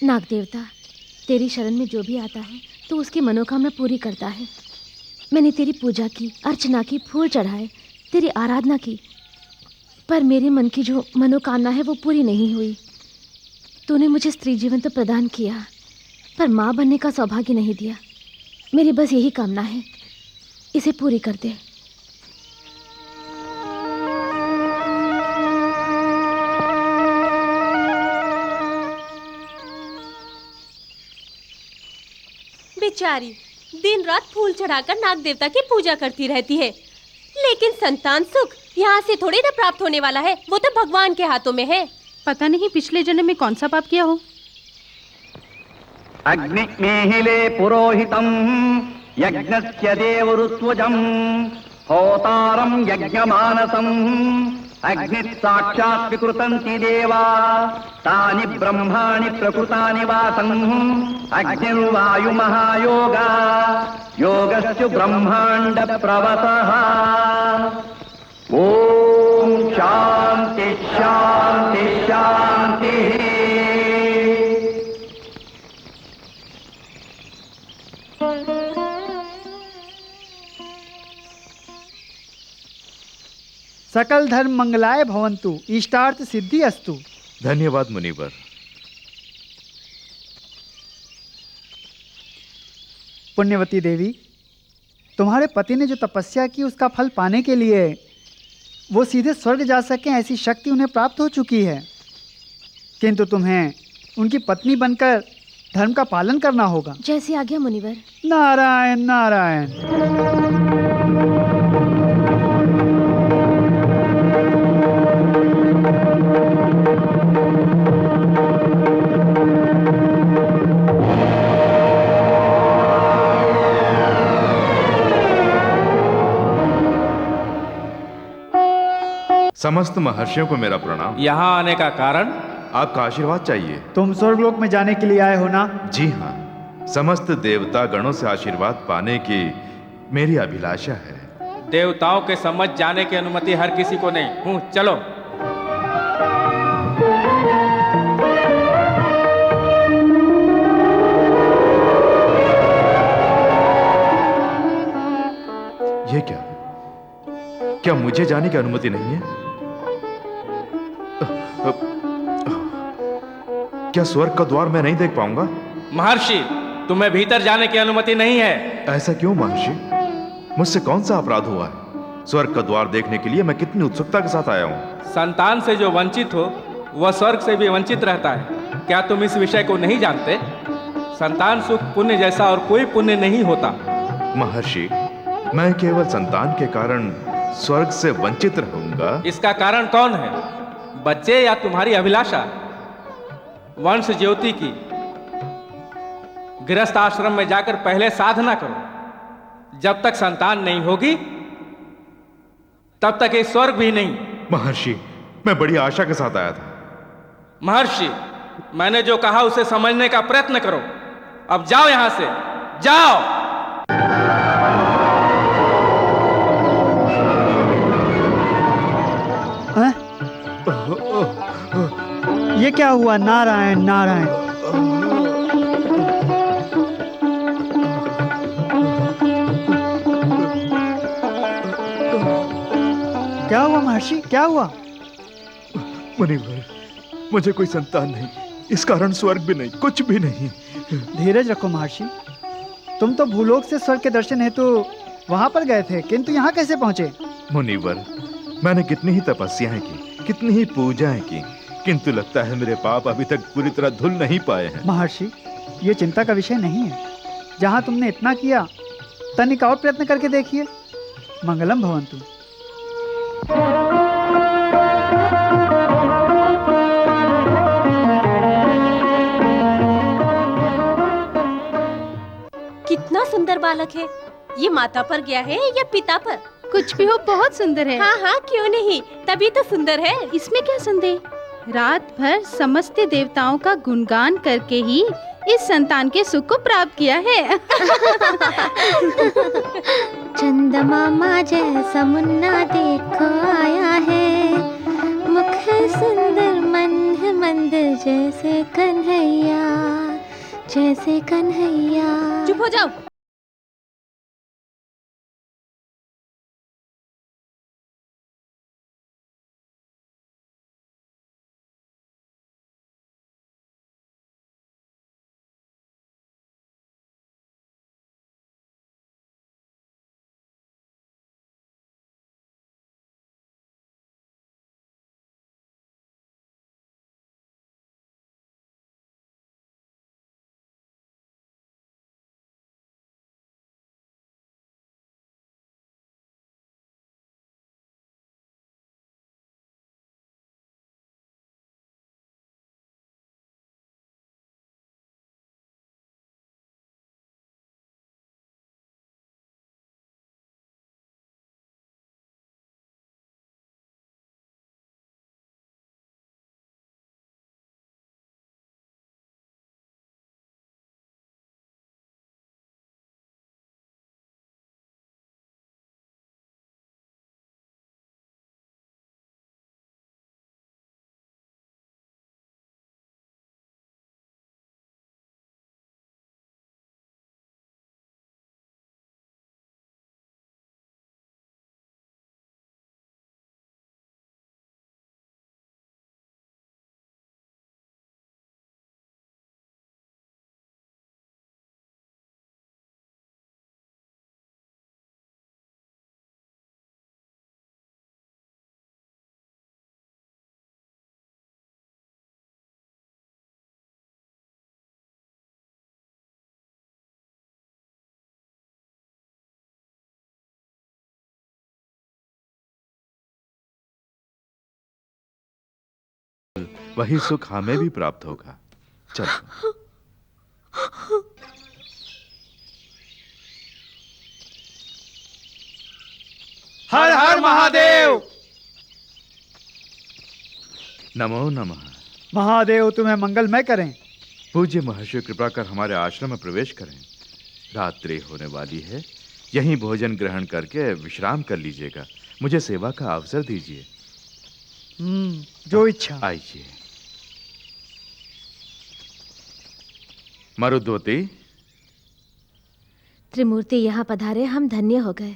नाग देवता, तेरी शरण में जो भी आता है तो उसकी मनोकामना पूरी करता है। मैंने तेरी पूजा की, अर्चना की, फूल चढ़ाए, तेरी आराधना की, पर मेरे मन की जो मनोकामना है वो पूरी नहीं हुई। तूने मुझे स्त्री जीवन तो प्रदान किया, पर माँ बनने का सौभाग्य नहीं दिया। मेरी बस यही कामना है, इसे पूरी कर दे। बेचारी दिन रात फूल चढ़ाकर नाग देवता की पूजा करती रहती है, लेकिन संतान सुख यहाँ से थोड़ी ना प्राप्त होने वाला है, वो तो भगवान के हाथों में है। पता नहीं पिछले जन्म में कौन सा पाप किया हो। अग्निमीहिले पुरोहितम यज्ञस्य देवरुत्वजम होतारम यज्ञमानसम अग्नि साक्षात् विकृतन्ति देवा तानि ब्रह्माणि प्रकृतानि वासं अग्निर्वायु महायोगा योगस्य ब्रह्मांड प्रवसः। ओम शांति शांति शांति। सकल धर्म मंगलाय भवन्तु, इष्टार्थ सिद्धि अस्तु। धन्यवाद मुनिवर। पुण्यवती देवी, तुम्हारे पति ने जो तपस्या की उसका फल पाने के लिए वो सीधे स्वर्ग जा सकें ऐसी शक्ति उन्हें प्राप्त हो चुकी है, किंतु तुम्हें उनकी पत्नी बनकर धर्म का पालन करना होगा। जैसी आज्ञा मुनिवर। नारायण नारायण। समस्त महर्षियों को मेरा प्रणाम। यहाँ आने का कारण? आपका आशीर्वाद चाहिए। तुम स्वर्गलोक में जाने के लिए आए हो ना? जी हाँ, समस्त देवता गणों से आशीर्वाद पाने की मेरी अभिलाषा है। देवताओं के समझ जाने की अनुमति हर किसी को नहीं। हूँ, चलो। ये क्या मुझे जाने की अनुमति नहीं है? क्या स्वर्ग का द्वार मैं नहीं देख पाऊंगा? महर्षि, तुम्हें भीतर जाने की अनुमति नहीं है। ऐसा क्यों महर्षि? मुझसे कौन सा अपराध हुआ है? स्वर्ग का द्वार देखने के लिए मैं कितनी उत्सुकता के साथ आया हूँ। संतान से जो वंचित हो वह स्वर्ग से भी वंचित रहता है। क्या तुम इस विषय को नहीं जानते? संतान सुख पुण्य जैसा और कोई पुण्य नहीं होता। महर्षि, मैं केवल संतान के कारण स्वर्ग से वंचित रहूंगा। इसका कारण कौन है? बच्चे या तुम्हारी अभिलाषा? वंश ज्योति की गृहस्थ आश्रम में जाकर पहले साधना करो। जब तक संतान नहीं होगी तब तक ये स्वर्ग भी नहीं। महर्षि, मैं बड़ी आशा के साथ आया था। महर्षि, मैंने जो कहा उसे समझने का प्रयत्न करो। अब जाओ यहां से, जाओ। ये क्या हुआ? नारायण नारायण। क्या हुआ महर्षि, क्या हुआ? मुनिवर, मुझे कोई संतान नहीं, इस कारण स्वर्ग भी नहीं, कुछ भी नहीं। धीरज रखो महर्षि। तुम तो भूलोक से स्वर्ग के दर्शन हेतु वहां पर गए थे, किंतु यहाँ कैसे पहुंचे? मुनिवर, मैंने कितनी ही तपस्याएं की, कितनी ही पूजाएं की, किंतु लगता है मेरे पाप अभी तक पूरी तरह धुल नहीं पाए हैं। महर्षि, ये चिंता का विषय नहीं है। जहाँ तुमने इतना किया, तनिक और प्रयत्न करके देखिए। मंगलम भवन्तु। कितना सुंदर बालक है। ये माता पर गया है या पिता पर? कुछ भी हो, बहुत सुंदर है। हाँ हाँ, क्यों नहीं, तभी तो सुंदर है। इसमें क्या संदेह? रात भर समस्त देवताओं का गुणगान करके ही इस संतान के सुख को प्राप्त किया है। चंदमामा जैसा मुन्ना देखो आया है, मुख है सुंदर, मन है मंदिर, जैसे कन्हैया, जैसे कन्हैया। चुप हो जाओ। वही सुख हमें भी प्राप्त होगा। चलो। हर हर महादेव। नमो नमः। महादेव तुम्हें मंगलमय करें। पूज्य महर्षि कृपा कर हमारे आश्रम में प्रवेश करें। रात्रि होने वाली है, यहीं भोजन ग्रहण करके विश्राम कर लीजिएगा। मुझे सेवा का अवसर दीजिए। जो इच्छा। आइए। मरुद्वती। त्रिमूर्ति यहाँ पधारे, हम धन्य हो गए।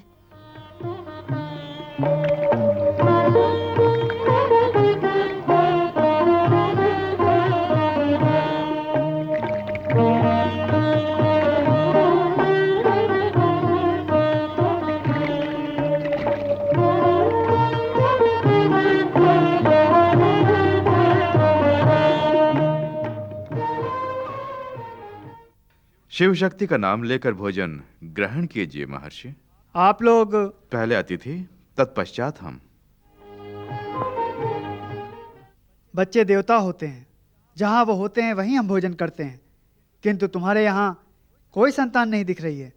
शिव शक्ति का नाम लेकर भोजन ग्रहण कीजिए महर्षि। आप लोग पहले अतिथि, तत्पश्चात हम। बच्चे देवता होते हैं, जहाँ वो होते हैं वहीं हम भोजन करते हैं, किंतु तुम्हारे यहाँ कोई संतान नहीं दिख रही है।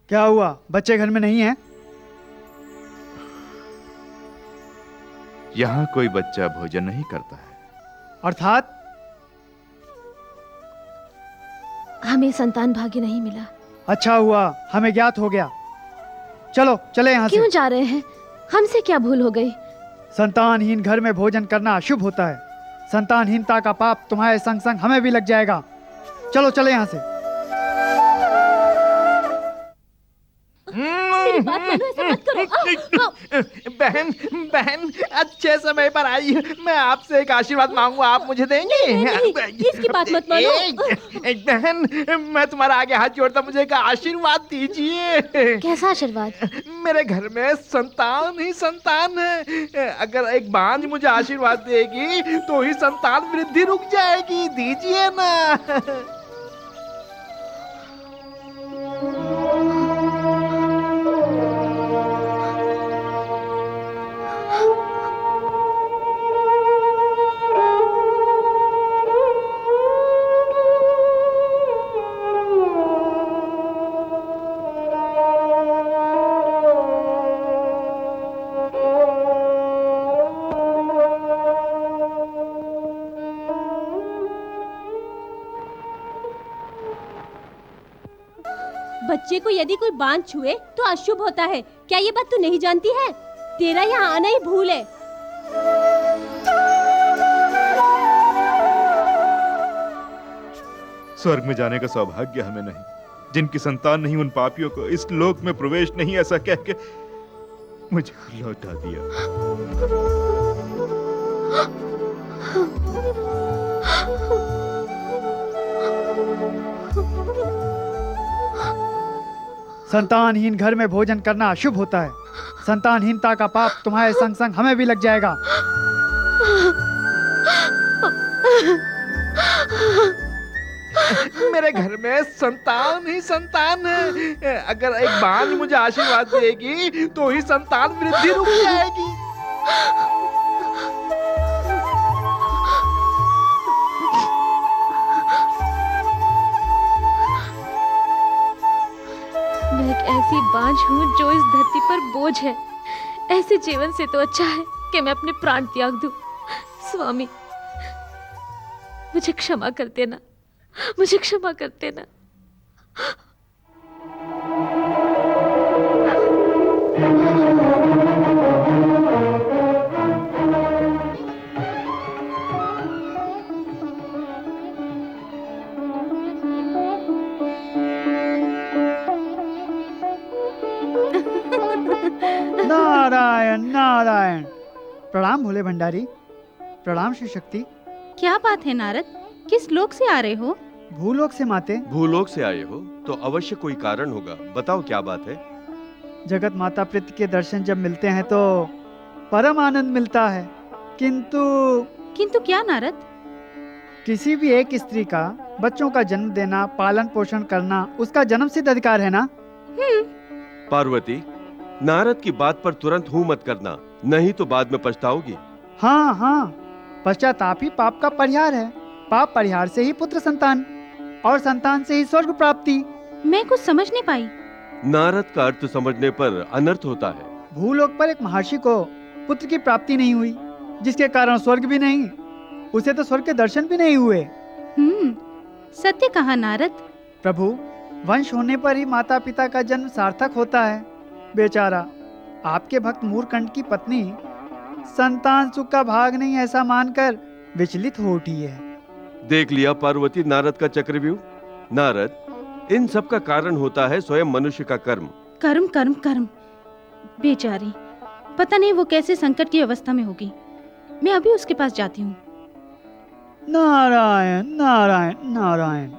क्या हुआ, बच्चे घर में नहीं हैं? यहाँ कोई बच्चा भोजन नहीं करता है। अर्थात हमें संतान भाग्य नहीं मिला। अच्छा हुआ, हमें ज्ञात हो गया। चलो चले यहाँ से। क्यों जा रहे हैं? हमसे क्या भूल हो गई? संतानहीन घर में भोजन करना अशुभ होता है। संतानहीनता का पाप तुम्हारे संग संग हमें भी लग जाएगा। चलो चले यहाँ से। मेरी बात मानो, ऐसा मत करो। बहन बहन अच्छे समय पर आई। मैं आपसे एक आशीर्वाद मांगू, आप मुझे देंगे? नहीं, इसकी बात मत मानो। बहन, मैं तुम्हारा आगे हाथ जोड़ता, मुझे एक आशीर्वाद दीजिए। कैसा आशीर्वाद? मेरे घर में संतान ही संतान है। अगर एक बांझ मुझे आशीर्वाद देगी तो ही संतान वृद्धि रुक जाएगी। दीजिए ना। बच्चे को यदि कोई बांझ छुए तो अशुभ होता है। क्या ये बात तू नहीं जानती है? तेरा यहाँ आना ही भूल है। स्वर्ग में जाने का सौभाग्य हमें नहीं। जिनकी संतान नहीं, उन पापियों को इस लोक में प्रवेश नहीं, ऐसा कह के मुझे लौटा दिया। संतानहीन घर में भोजन करना अशुभ होता है। संतानहीनता का पाप तुम्हारे संग संग हमें भी लग जाएगा। मेरे घर में संतान ही संतान है। अगर एक बांझ मुझे आशीर्वाद देगी तो ही संतान वृद्धि रुक जाएगी। मैं एक ऐसी बांझ हूँ जो इस धरती पर बोझ है। ऐसे जीवन से तो अच्छा है कि मैं अपने प्राण त्याग दूं। स्वामी, मुझे क्षमा कर देना, मुझे क्षमा कर देना। नारायण नारायण। प्रणाम भोले भंडारी। प्रणाम शिव शक्ति। क्या बात है नारद, किस लोक से आ रहे हो? भूलोक से माते। भूलोक से आए हो तो अवश्य कोई कारण होगा, बताओ क्या बात है? जगत माता प्रीति के दर्शन जब मिलते हैं तो परम आनंद मिलता है, किंतु क्या नारद? किसी भी एक स्त्री का बच्चों का जन्म देना, पालन पोषण करना उसका जन्म सिद्ध अधिकार है ना? पार्वती, नारद की बात पर तुरंत हूँ मत करना, नहीं तो बाद में पछताओगी। हाँ हाँ, पश्चाताप ही पाप का परिहार है। पाप परिहार से ही पुत्र संतान, और संतान से ही स्वर्ग प्राप्ति। मैं कुछ समझ नहीं पाई। नारद का अर्थ समझने पर अनर्थ होता है। भूलोक पर एक महर्षि को पुत्र की प्राप्ति नहीं हुई, जिसके कारण स्वर्ग भी नहीं, उसे तो स्वर्ग के दर्शन भी नहीं हुए। सत्य कहा नारद। प्रभु, वंश होने पर ही माता पिता का जन्म सार्थक होता है। बेचारा आपके भक्त मूरकंठ की पत्नी संतान सुख का भाग नहीं ऐसा मानकर विचलित हो उठी है। देख लिया पार्वती नारद का चक्रव्यूह। नारद, इन सब का कारण होता है स्वयं मनुष्य का कर्म। कर्म कर्म कर्म। बेचारी, पता नहीं वो कैसे संकट की अवस्था में होगी। मैं अभी उसके पास जाती हूँ। नारायण नारायण नारायण।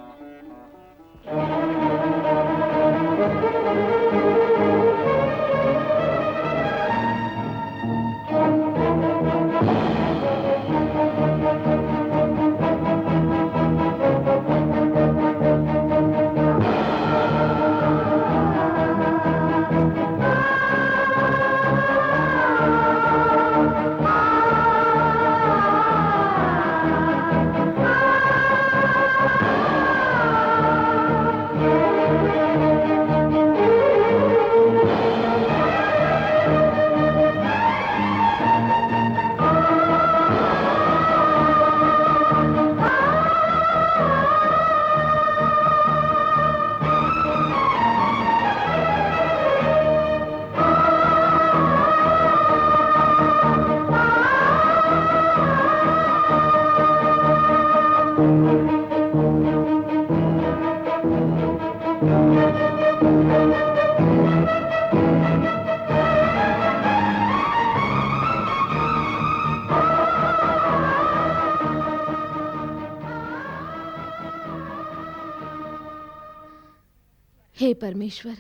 हे परमेश्वर,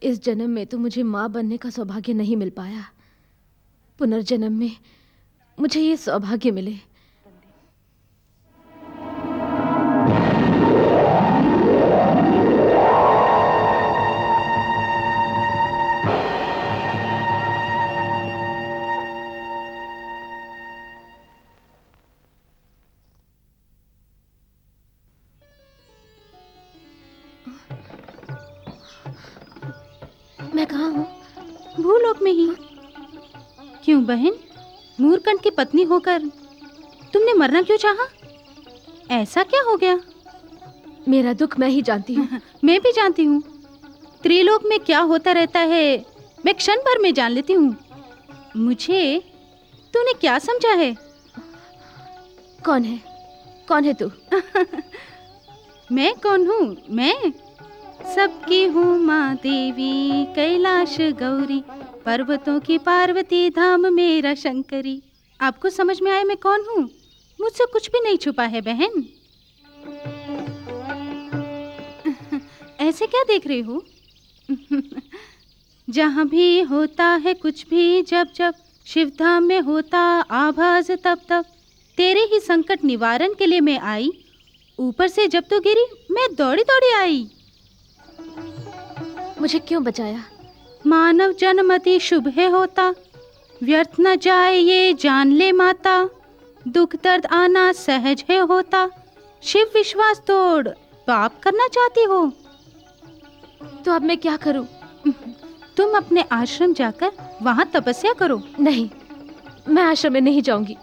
इस जन्म में तो मुझे माँ बनने का सौभाग्य नहीं मिल पाया। पुनर्जन्म में मुझे ये सौभाग्य मिले। मैं कहाँ हूँ? भूलोक में ही। क्यों बहन, मूरकंठ की पत्नी होकर तुमने मरना क्यों चाहा? ऐसा क्या हो गया? मेरा दुख मैं ही जानती हूँ। मैं भी जानती हूँ। त्रिलोक में क्या होता रहता है मैं क्षण भर में जान लेती हूँ। मुझे तूने क्या समझा है? कौन है? कौन है तू? मैं कौन हूँ? मैं सबकी हूँ माँ देवी, कैलाश गौरी, पर्वतों की पार्वती, धाम मेरा शंकरी। आपको समझ में आया मैं कौन हूँ? मुझसे कुछ भी नहीं छुपा है बहन। ऐसे क्या देख रही हो? जहाँ भी होता है कुछ भी, जब जब शिवधाम में होता आभास, तब तब तेरे ही संकट निवारण के लिए मैं आई। ऊपर से जब तो गिरी मैं दौड़ी दौड़ी आई। मुझे क्यों बचाया? मानव जन्म अति शुभ है होता, व्यर्थ न जाए ये जान ले माता। दुख दर्द आना सहज है होता, शिव विश्वास तोड़ पाप करना चाहती हो तो अब मैं क्या करूं? तुम अपने आश्रम जाकर वहां तपस्या करो। नहीं, मैं आश्रम में नहीं जाऊंगी।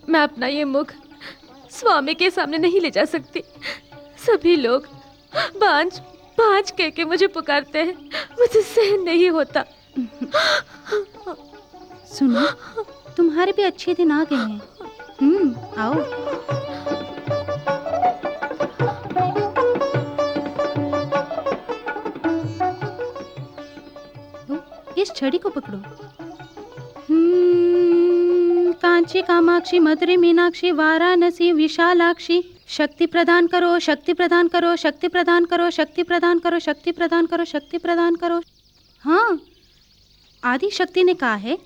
मैं अपना ये मुख स्वामी के सामने नहीं ले जा सकती। सभी लोग बांझ बांझ कह के मुझे पुकारते हैं, मुझे सहन नहीं होता। सुनो, तुम्हारे भी अच्छे दिन आ गए हैं। आओ। इस छड़ी को पकड़ो। कांची कामाक्षी मधुरे मीनाक्षी वाराणसी विशालाक्षी, शक्ति प्रदान करो, शक्ति प्रदान करो, शक्ति प्रदान करो, शक्ति प्रदान करो, शक्ति प्रदान करो, शक्ति प्रदान करो। हाँ, आदि शक्ति ने कहा है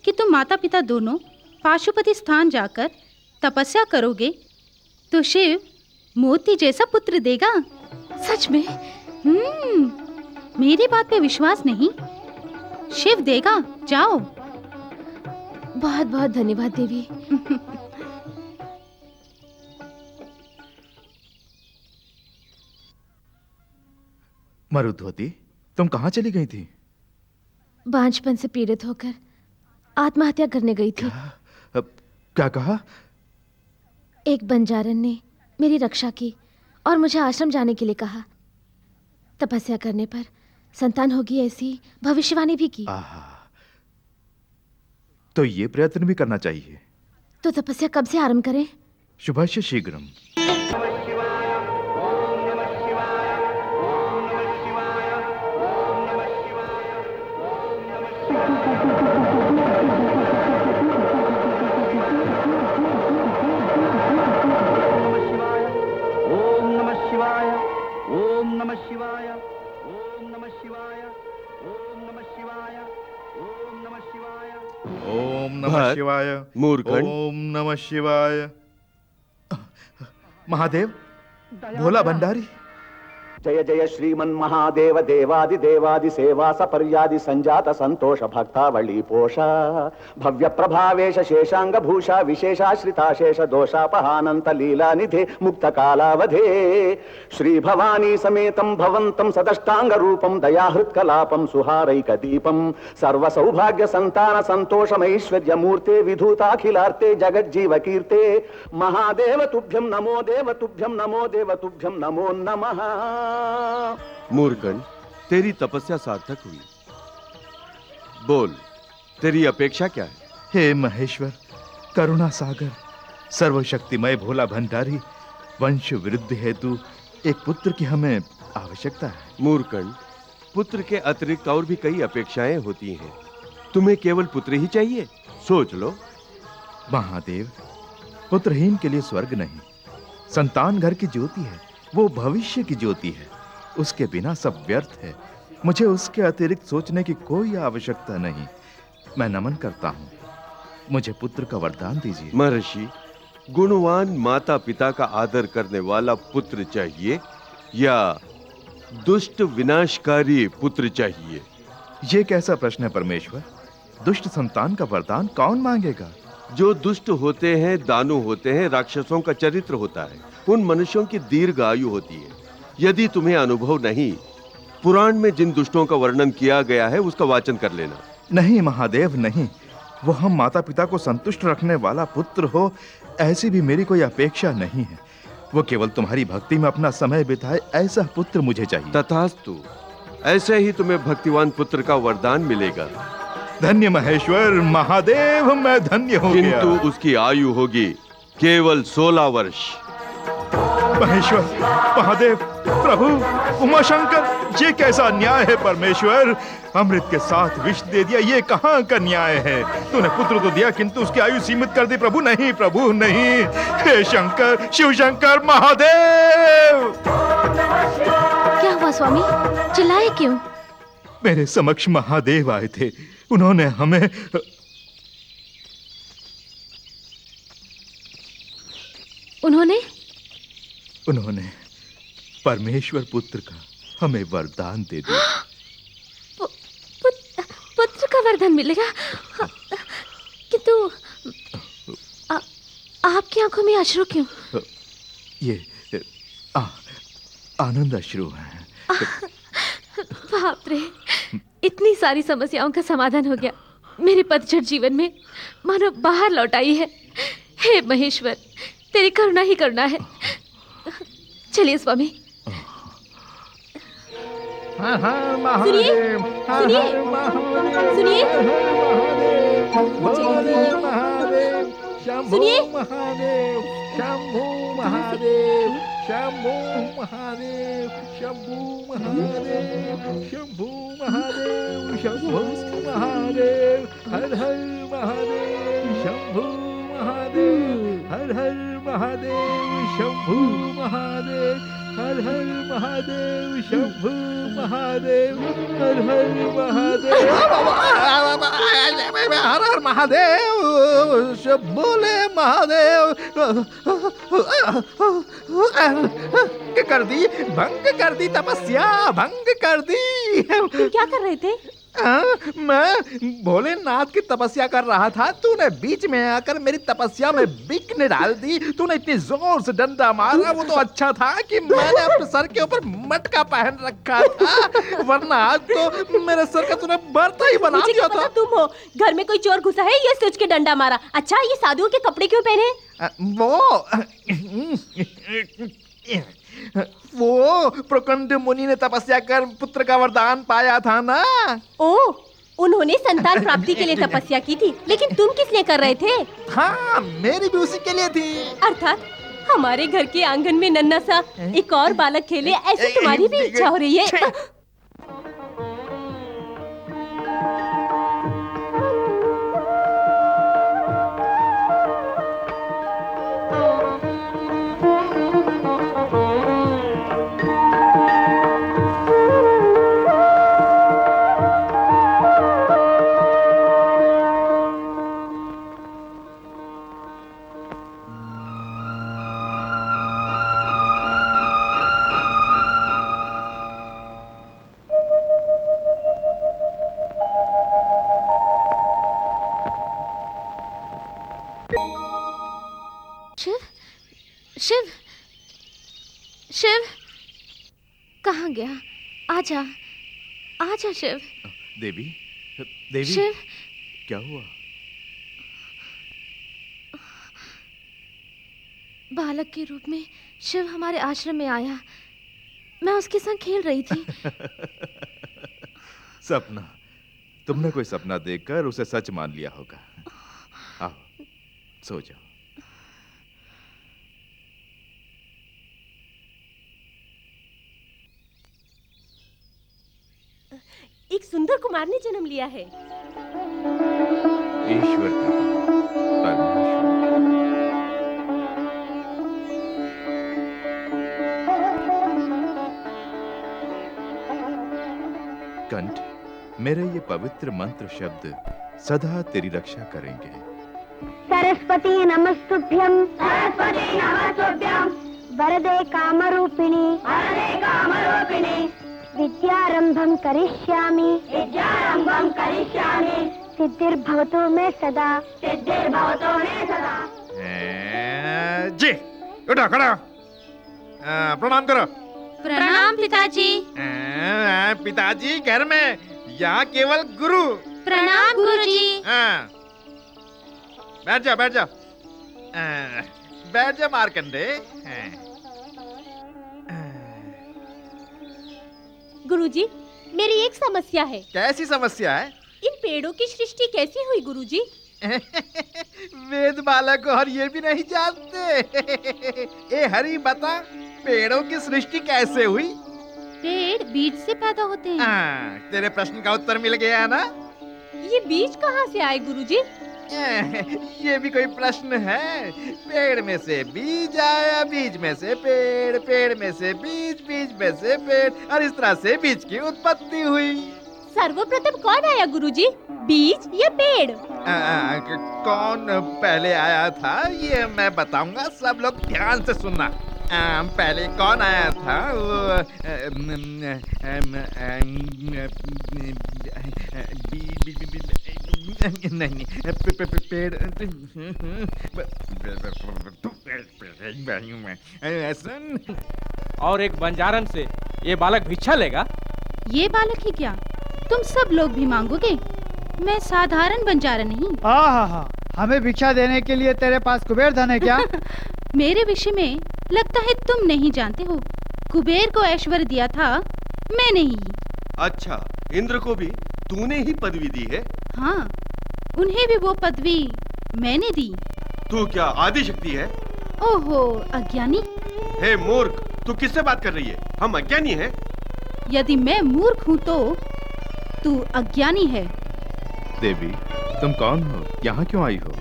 कि तुम माता पिता दोनों पाशुपति स्थान जाकर तपस्या करोगे तो शिव मोती जैसा पुत्र देगा। सच में? मेरी बात पे विश्वास नहीं? शिव देगा, जाओ। बहुत बहुत धन्यवाद देवी। मरुधवती, तुम कहाँ चली गई थी? बांझपन से पीड़ित होकर आत्महत्या करने गई थी। क्या कहा? एक बंजारन ने मेरी रक्षा की और मुझे आश्रम जाने के लिए कहा। तपस्या करने पर संतान होगी ऐसी भविष्यवाणी भी की। तो ये प्रयत्न भी करना चाहिए। तो तपस्या कब से आरंभ करें? शुभस्य शीघ्रम। शिवाय। मूर्खन। ओम नमः शिवाय। महादेव, भोला भंडारी। जय जय श्रीमन महादेव देवादि देवादि सेवा सपर्यादि संजात संतोष भक्तावली पोषा भव्य प्रभावेश शेषांग भूषा विशेषाश्रिता शेष दोषापहानंत लीला निधे मुक्त कालावधे श्री भवानी समेतम भवंतम सदष्टांग रूपम दयाहृत कलापम सुहारैक दीपम सर्व सौभाग्य संतान संतोषमैश्वर्य मूर्ते विधूताखिलार्ते जगज्जीव कीर्ते महादेव तुभ्यं नमो देव तुभ्यं नमो देव तुभ्यं नमो नमः। मूर्खन, तेरी तपस्या सार्थक हुई। बोल, तेरी अपेक्षा क्या है? हे महेश्वर, करुणा सागर, सर्वशक्तिमय भोला भंडारी, वंश वृद्धि हेतु एक पुत्र की हमें आवश्यकता है। मूर्खन, पुत्र के अतिरिक्त और भी कई अपेक्षाएं होती हैं। तुम्हें केवल पुत्र ही चाहिए? सोच लो। महादेव, पुत्रहीन के लिए स्वर्ग नहीं, संतान घर की ज्योति है, वो भविष्य की ज्योति है। उसके बिना सब व्यर्थ है। मुझे उसके अतिरिक्त सोचने की कोई आवश्यकता नहीं। मैं नमन करता हूँ। मुझे पुत्र का वरदान दीजिए। महर्षि, गुणवान माता पिता का आदर करने वाला पुत्र चाहिए या दुष्ट विनाशकारी पुत्र चाहिए? ये कैसा प्रश्न है परमेश्वर? दुष्ट संतान का वरदान कौन मांगेगा? जो दुष्ट होते हैं, दानु होते हैं, राक्षसों का चरित्र होता है, उन मनुष्यों की दीर्घ आयु होती है। यदि तुम्हें अनुभव नहीं, पुराण में जिन दुष्टों का वर्णन किया गया है उसका वाचन कर लेना। नहीं महादेव, नहीं। वो हम माता पिता को संतुष्ट रखने वाला पुत्र हो, ऐसी भी मेरी कोई अपेक्षा नहीं है। वो केवल तुम्हारी भक्ति में अपना समय बिताए, ऐसा पुत्र मुझे चाहिए। तथास्तु, ऐसे ही तुम्हें भक्तिवान पुत्र का वरदान मिलेगा। धन्य महेश्वर महादेव, मैं धन्य हो गया। किंतु उसकी आयु होगी केवल 16 वर्ष। महेश्वर, महादेव, प्रभु, उमाशंकर, ये कैसा न्याय है परमेश्वर? अमृत के साथ विष दे दिया, ये कहाँ का न्याय है? तूने पुत्र तो दिया किंतु उसकी आयु सीमित कर दी। प्रभु नहीं, प्रभु नहीं। हे शंकर, शिव शंकर, महादेव! क्या हुआ स्वामी? चिल्लाए क्यों? मेरे समक्ष महादेव आए थे। उन्होंने हमें उन्होंने परमेश्वर पुत्र का हमें वरदान दे दिया। पुत्र का वरदान मिलेगा? किंतु आपकी आंखों में अश्रु क्यों? ये आनंद अश्रु हैं। बाप रे, इतनी सारी समस्याओं का समाधान हो गया। मेरे पतझड़ जीवन में मानो बाहर लौट आई है। हे महेश्वर, तेरी करुणा ही करुणा है। चलिए स्वामी। सुनिए, सुनिए, सुनिए, सुनिए। महादेव, शंभू महादेव, शंभू महादेव, शंभू महादेव, शंभू महादेव, शंभू महादेव, हर हर महादेव, शंभू महादेव, हर हर महादेव, शंभू महादेव, हर हर महादेव, शंभू महादेव, हर हर महादेव, हर हर महादेव, शंभोले महादेव। कर दी, भंग कर दी तपस्या, भंग कर दी। तुम क्या कर रहे थे? मैं भोलेनाथ की तपस्या कर रहा था। तूने बीच में आकर मेरी तपस्या में विघ्न डाल दी। तूने इतनी जोर से डंडा मारा, वो तो अच्छा था कि मैंने अपने सर के ऊपर मटका पहन रखा था, वरना आज तो मेरे सर का तूने बर्ता ही बना दिया था। तुम हो, घर में कोई चोर घुसा है, ये सोच के डंडा मारा। अच्छा, ये साधुओं के कपड़े क्यों पहने? वो प्रकंड मुनि ने तपस्या कर पुत्र का वरदान पाया था ना। ओह, उन्होंने संतान प्राप्ति के लिए तपस्या की थी, लेकिन तुम किस लिए कर रहे थे? हाँ, मेरी भी उसी के लिए थी। अर्थात हमारे घर के आंगन में नन्हा सा एक और बालक खेले, ऐसी तुम्हारी भी इच्छा हो रही है? शिव, शिव, कहाँ गया? आजा, आजा शिव। देवी, देवी, शिव, क्या हुआ? बालक के रूप में शिव हमारे आश्रम में आया। मैं उसके संग खेल रही थी। सपना? तुमने कोई सपना देखकर उसे सच मान लिया होगा। आओ, सो जाओ। एक सुंदर कुमार ने जन्म लिया है। ईश्वर की परमेश्वर। मेरे ये पवित्र मंत्र शब्द सदा तेरी रक्षा करेंगे। सरस्वती नमस्तुभ्यं, सरस्वती नमस्तुभ्यं, वरदे कामरूपिणी, वरदे कामरूपिणी, विद्यारंभं करिष्यामि, विद्यारंभं करिष्यामि, सिद्धिर्भवतु मे सदा, सिद्धिर्भवतु मे सदा। जी उठो, खड़ा हो। प्रणाम करो। प्रणाम पिताजी। पिताजी घर में, यहाँ केवल गुरु। प्रणाम गुरुजी। बैठ जाओ, बैठ जाओ, बैठ जाओ मार्कंडे। गुरुजी, मेरी एक समस्या है। कैसी समस्या है? इन पेड़ों की सृष्टि कैसी हुई गुरुजी? वेद बालक और ये भी नहीं जानते। ए हरी, बता पेड़ों की सृष्टि कैसे हुई? पेड़ बीज से पैदा होते हैं। तेरे प्रश्न का उत्तर मिल गया ना? ये बीज कहाँ से आए गुरुजी? ये भी कोई प्रश्न है? पेड़ में से बीज आया, बीज में से पेड़, पेड़ में से बीज, बीज में से पेड़, और इस तरह से बीज की उत्पत्ति हुई। सर्वप्रथम कौन आया गुरुजी, बीज या पेड़? कौन पहले आया था ये मैं बताऊंगा, सब लोग ध्यान से सुनना। पहले कौन आया था? नहीं, पेड़। और एक बंजारन से ये बालक भिक्षा लेगा? ये बालक ही क्या, तुम सब लोग भी मांगोगे? मैं साधारण बंजारा नहीं। हाँ, हमें भिक्षा देने के लिए तेरे पास कुबेर धन है क्या? मेरे विषय में लगता है तुम नहीं जानते हो। कुबेर को ऐश्वर्य दिया था मैंने ही। अच्छा, इंद्र को भी तूने ही पदवी दी है? हाँ, उन्हें भी वो पदवी मैंने दी। तू क्या आदि शक्ति है? ओहो अज्ञानी। हे मूर्ख, तू किससे बात कर रही है? हम अज्ञानी हैं? यदि मैं मूर्ख हूँ तो तू अज्ञानी है। देवी, तुम कौन हो? यहाँ क्यों आई हो?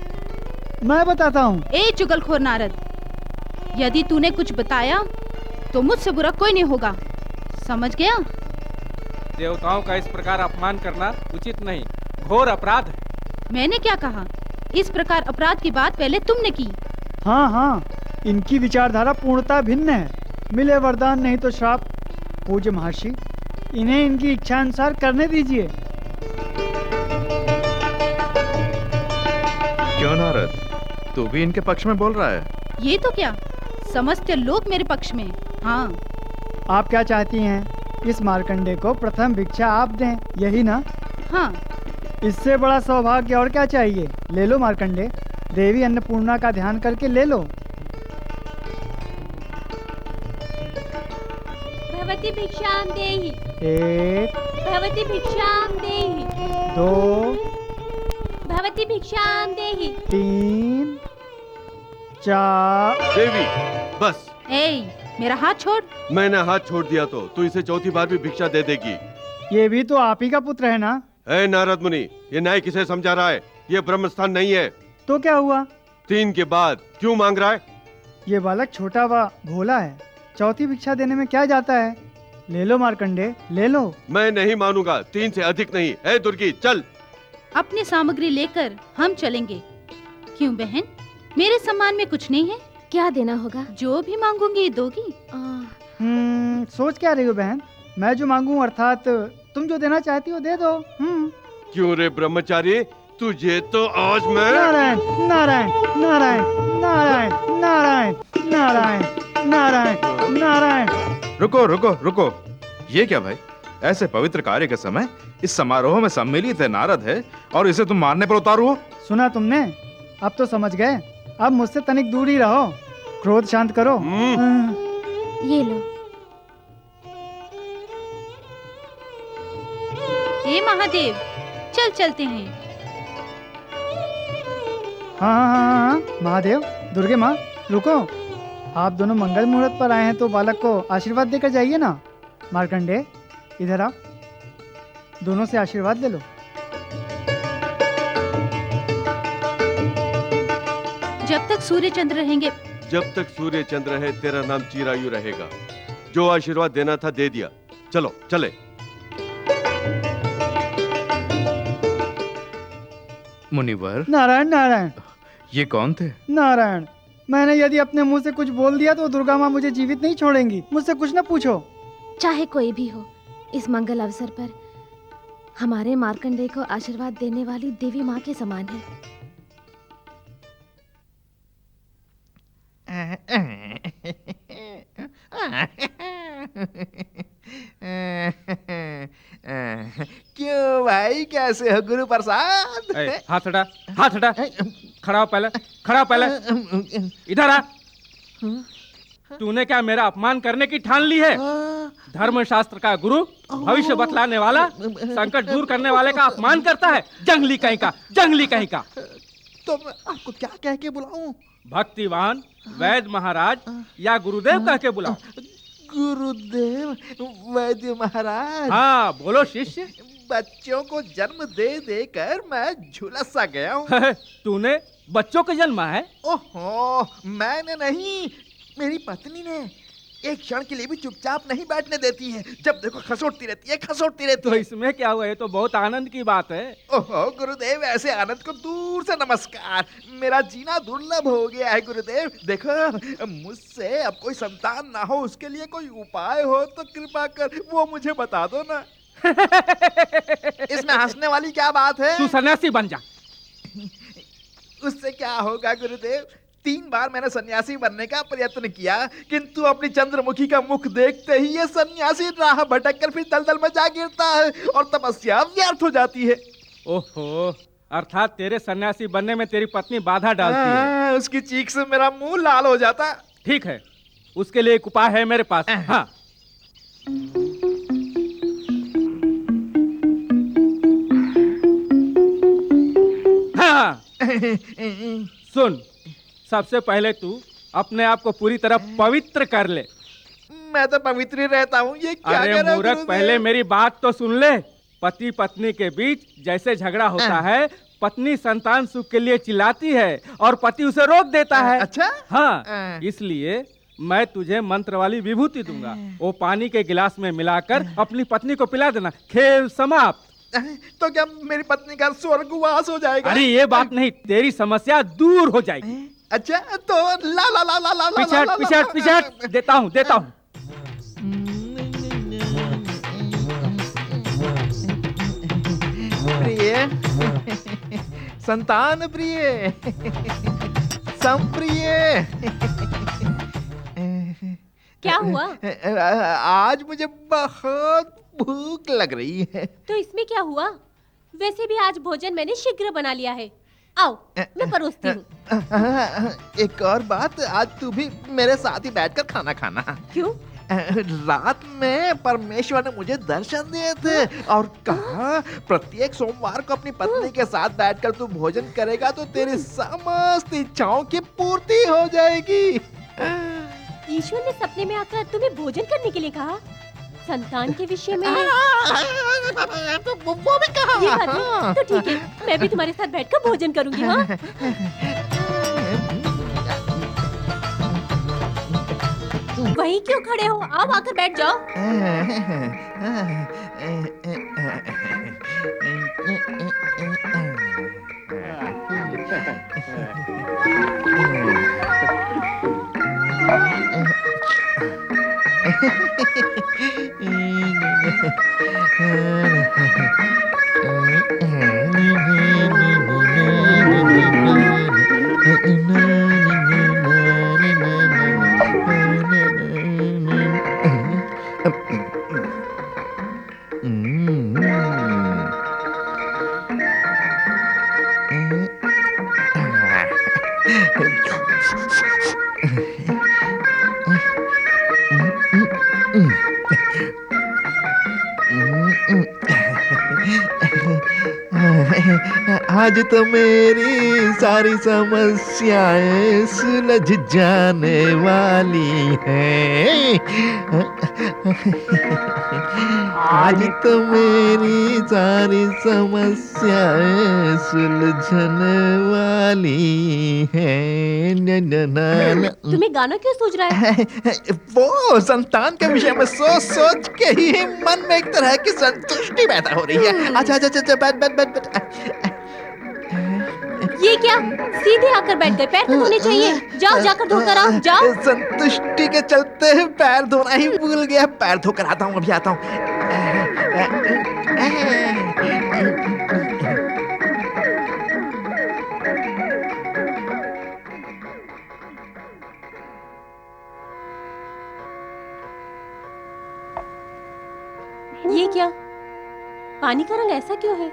मैं बताता हूँ। ए चुगलखोर नारद, यदि तूने कुछ बताया तो मुझसे बुरा कोई नहीं होगा, समझ गया? देवताओं का इस प्रकार अपमान करना उचित नहीं, घोर अपराध है। मैंने क्या कहा? इस प्रकार अपराध की बात पहले तुमने की। हाँ, इनकी विचारधारा पूर्णतः भिन्न है। मिले वरदान नहीं तो श्राप। पूज्य महर्षि, इन्हें इनकी इच्छा अनुसार करने दीजिए। क्यों नारद, तू भी इनके पक्ष में बोल रहा है? ये तो क्या, समस्त लोग मेरे पक्ष में। हाँ। आप क्या चाहती हैं? इस मार्कंडे को प्रथम भिक्षा आप दें, यही ना? हाँ। इससे बड़ा सौभाग्य और क्या चाहिए? ले लो मार्कंडे, देवी अन्नपूर्णा का ध्यान करके ले लो। भवती भिक्षाम देहि। 1, भवती भिक्षाम देहि। 2, भवती भिक्षाम देहि। 3, 4। देवी बस। मेरा हाथ छोड़। मैंने हाथ छोड़ दिया तो तू इसे चौथी बार भी भिक्षा दे देगी। ये भी तो आप ही का पुत्र है ना? नारद मुनि, ये न्याय किसे समझा रहा है? ये ब्रह्म स्थान नहीं है। तो क्या हुआ? 3 के बाद क्यों मांग रहा है? ये बालक छोटा व भोला है, चौथी भिक्षा देने में क्या जाता है? ले लो मार्कंडे, ले लो। मैं नहीं मानूंगा, 3 से अधिक नहीं। है दुर्गी, चल। अपनी सामग्री लेकर हम चलेंगे। क्यों बहन, मेरे सम्मान में कुछ नहीं है? क्या देना होगा? जो भी मांगूंगी दोगी। सोच क्या रही हो बहन? मैं जो मांगू अर्थात तुम जो देना चाहती हो दे दो। क्यों रे ब्रह्मचारी, तुझे तो आज मैं। नारायण नारायण नारायण नारायण नारायण नारायण नारायण नारायण। रुको रुको रुको, ये क्या भाई? ऐसे पवित्र कार्य के समय इस समारोह में सम्मिलित है नारद है और इसे तुम मारने पर उतारू हो? सुना तुमने? अब तो समझ गए। अब मुझसे तनिक दूर ही रहो, क्रोध शांत करो। ये लो। हे महादेव, चल चलते हैं। हाँ, महादेव, दुर्गे माँ, रुको। आप दोनों मंगल मुहूर्त पर आए हैं तो बालक को आशीर्वाद देकर जाइए ना। मार्कंडे, इधर आओ, दोनों से आशीर्वाद ले लो। जब तक सूर्य चंद्र रहेंगे। जब तक सूर्य चंद्र है तेरा नाम चिरायु रहेगा। जो आशीर्वाद देना था दे दिया, चलो चले। मुनिवर, नारायण नारायण। ये कौन थे? नारायण, मैंने यदि अपने मुंह से कुछ बोल दिया तो दुर्गा माँ मुझे जीवित नहीं छोड़ेंगी। मुझसे कुछ न पूछो। चाहे कोई भी हो, इस मंगल अवसर पर हमारे मार्कंडेय को आशीर्वाद देने वाली देवी माँ के समान है। क्यों भाई, कैसे हो गुरु प्रसाद? हाथ हटा, हाथ हटा। खड़ा हो पहले, खड़ा हो पहले। इधर आ। तूने क्या मेरा अपमान करने की ठान ली है? धर्मशास्त्र का गुरु, भविष्य बतलाने वाला, संकट दूर करने वाले का अपमान करता है? जंगली कहीं का, जंगली कहीं का। तो मैं आपको क्या कह के बुलाऊं? भक्तिवान, वैद्य महाराज या गुरुदेव कह के बुलाओ। गुरुदेव, वैद्य महाराज। हाँ बोलो शिष्य। बच्चों को जन्म दे देकर मैं झुलस सा गया हूँ। तूने बच्चों को जन्मा है? ओहो, मैंने नहीं, मेरी पत्नी ने। एक क्षण के लिए भी चुपचाप नहीं बैठने देती है। जब देखो खसोटती रहती है, खसोटती रहती है। तो इसमें क्या हुआ? ये तो बहुत आनंद की बात है। ओहो गुरुदेव, ऐसे आनंद को दूर से नमस्कार। मेरा जीना दुर्लभ हो गया है गुरुदेव। देखो, मुझसे अब कोई संतान ना हो, उसके लिए कोई उपाय हो तो कृपा कर वो मुझे बता दो ना। इसमें हंसने वाली क्या बात है? तू सन्यासी बन जा। उससे क्या होगा गुरुदेव? 3 बार मैंने सन्यासी बनने का प्रयत्न किया, किंतु अपनी चंद्रमुखी का मुख देखते ही ये सन्यासी राह भटक कर फिर दलदल में जा गिरता है और तपस्या व्यर्थ हो जाती है। ओहो, अर्थात तेरे सन्यासी बनने में तेरी पत्नी बाधा डालती है। उसकी चीख से मेरा मुंह लाल हो जाता। ठीक है, उसके लिए एक उपाय है मेरे पास। हाँ। हाँ। सुन, सबसे पहले तू अपने आप को पूरी तरह पवित्र कर ले। मैं तो पवित्र ही रहता हूँ, ये क्या अरे मूर्ख, पहले मेरी बात तो सुन ले। पति पत्नी के बीच जैसे झगड़ा होता है, पत्नी संतान सुख के लिए चिल्लाती है और पति उसे रोक देता है। अच्छा? हाँ, इसलिए मैं तुझे मंत्र वाली विभूति दूंगा। वो पानी के गिलास में मिलाकर अपनी पत्नी को पिला देना। खेल समाप्त। तो क्या मेरी पत्नी का स्वर्गवास हो जाएगा? अरे ये बात नहीं, तेरी समस्या दूर हो जाएगी। अच्छा, तो ला ला ला ला ला पिछाट पिछाट पिछाट देता हूँ, देता हूँ। प्रिय, संतान प्रिय, संप्रिय। क्या हुआ? आज मुझे बहुत भूख लग रही है। तो इसमें क्या हुआ? वैसे भी आज भोजन मैंने शीघ्र बना लिया है। आओ, मैं परोसती हूँ। एक और बात, आज तू भी मेरे साथ ही बैठकर खाना खाना। क्यों? रात में परमेश्वर ने मुझे दर्शन दिए थे और कहा प्रत्येक सोमवार को अपनी पत्नी के साथ बैठकर तू भोजन करेगा तो तेरी समस्त इच्छाओं की पूर्ति हो जाएगी। ईश्वर ने सपने में आकर तुम्हें भोजन करने के लिए कहा? संतान के विषय में तो वो भी कहा। ये बात है, तो ठीक है, मैं भी तुम्हारे साथ बैठकर भोजन करूंगी। हाँ? वहीं क्यों खड़े हो? आओ, आकर बैठ जाओ। आज तो मेरी सारी समस्याएं सुलझ जाने वाली हैं। आज तो मेरी सारी समस्याएं सुलझने वाली हैं। तुम्हें गाना क्यों सूझ रहा है? वो संतान के विषय में सोच सोच के ही मन में एक तरह की संतुष्टि पैदा हो रही है। अच्छा अच्छा अच्छा, बैठ बैठ बैठ बैठ। ये क्या, सीधे आकर बैठ गए? पैर तो धोने चाहिए। जाओ, जाकर धोकर आओ, जाओ। संतुष्टि के चलते पैर धोना ही भूल गया। पैर धोकर आता हूँ, अभी आता हूँ। ये क्या, पानी का रंग ऐसा क्यों है?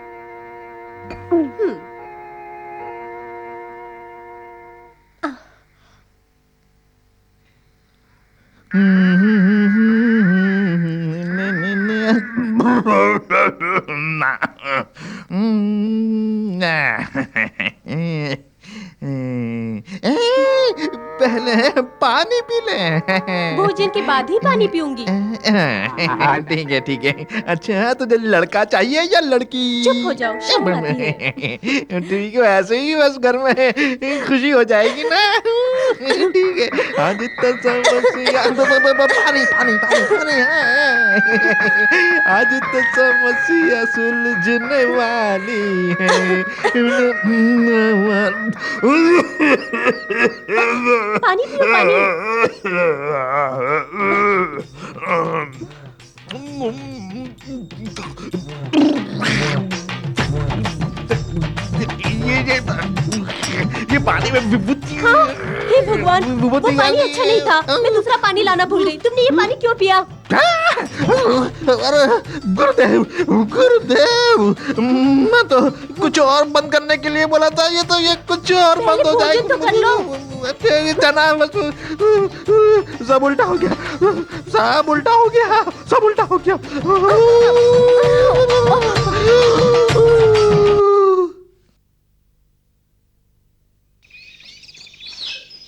पहले पानी पी ले। भोजन के बाद ही पानी पीऊंगी। ठीक है, ठीक है। अच्छा, तुझे लड़का चाहिए या लड़की? चुप हो जाओ, शर्म आती है। ठीक है, ऐसे ही बस घर में खुशी हो जाएगी ना। ठीक है। आज तो समस्या पानी पानी पानी पानी। आज तो समस्या सुलझने वाली है। पानी पियो, पानी। ये पानी में विभूति। हाँ, हे भगवान, वो पानी अच्छा नहीं था। मैं दूसरा पानी लाना भूल गई। तुमने ये पानी क्यों पिया? अरे गुरुदेव, गुरुदेव, मैं तो कुछ और बंद करने के लिए बोला था। ये तो ये कुछ और बंद हो जाएगा। तो कर लो। सब उल्टा हो गया, सब उल्टा हो गया, सब उल्टा हो गया।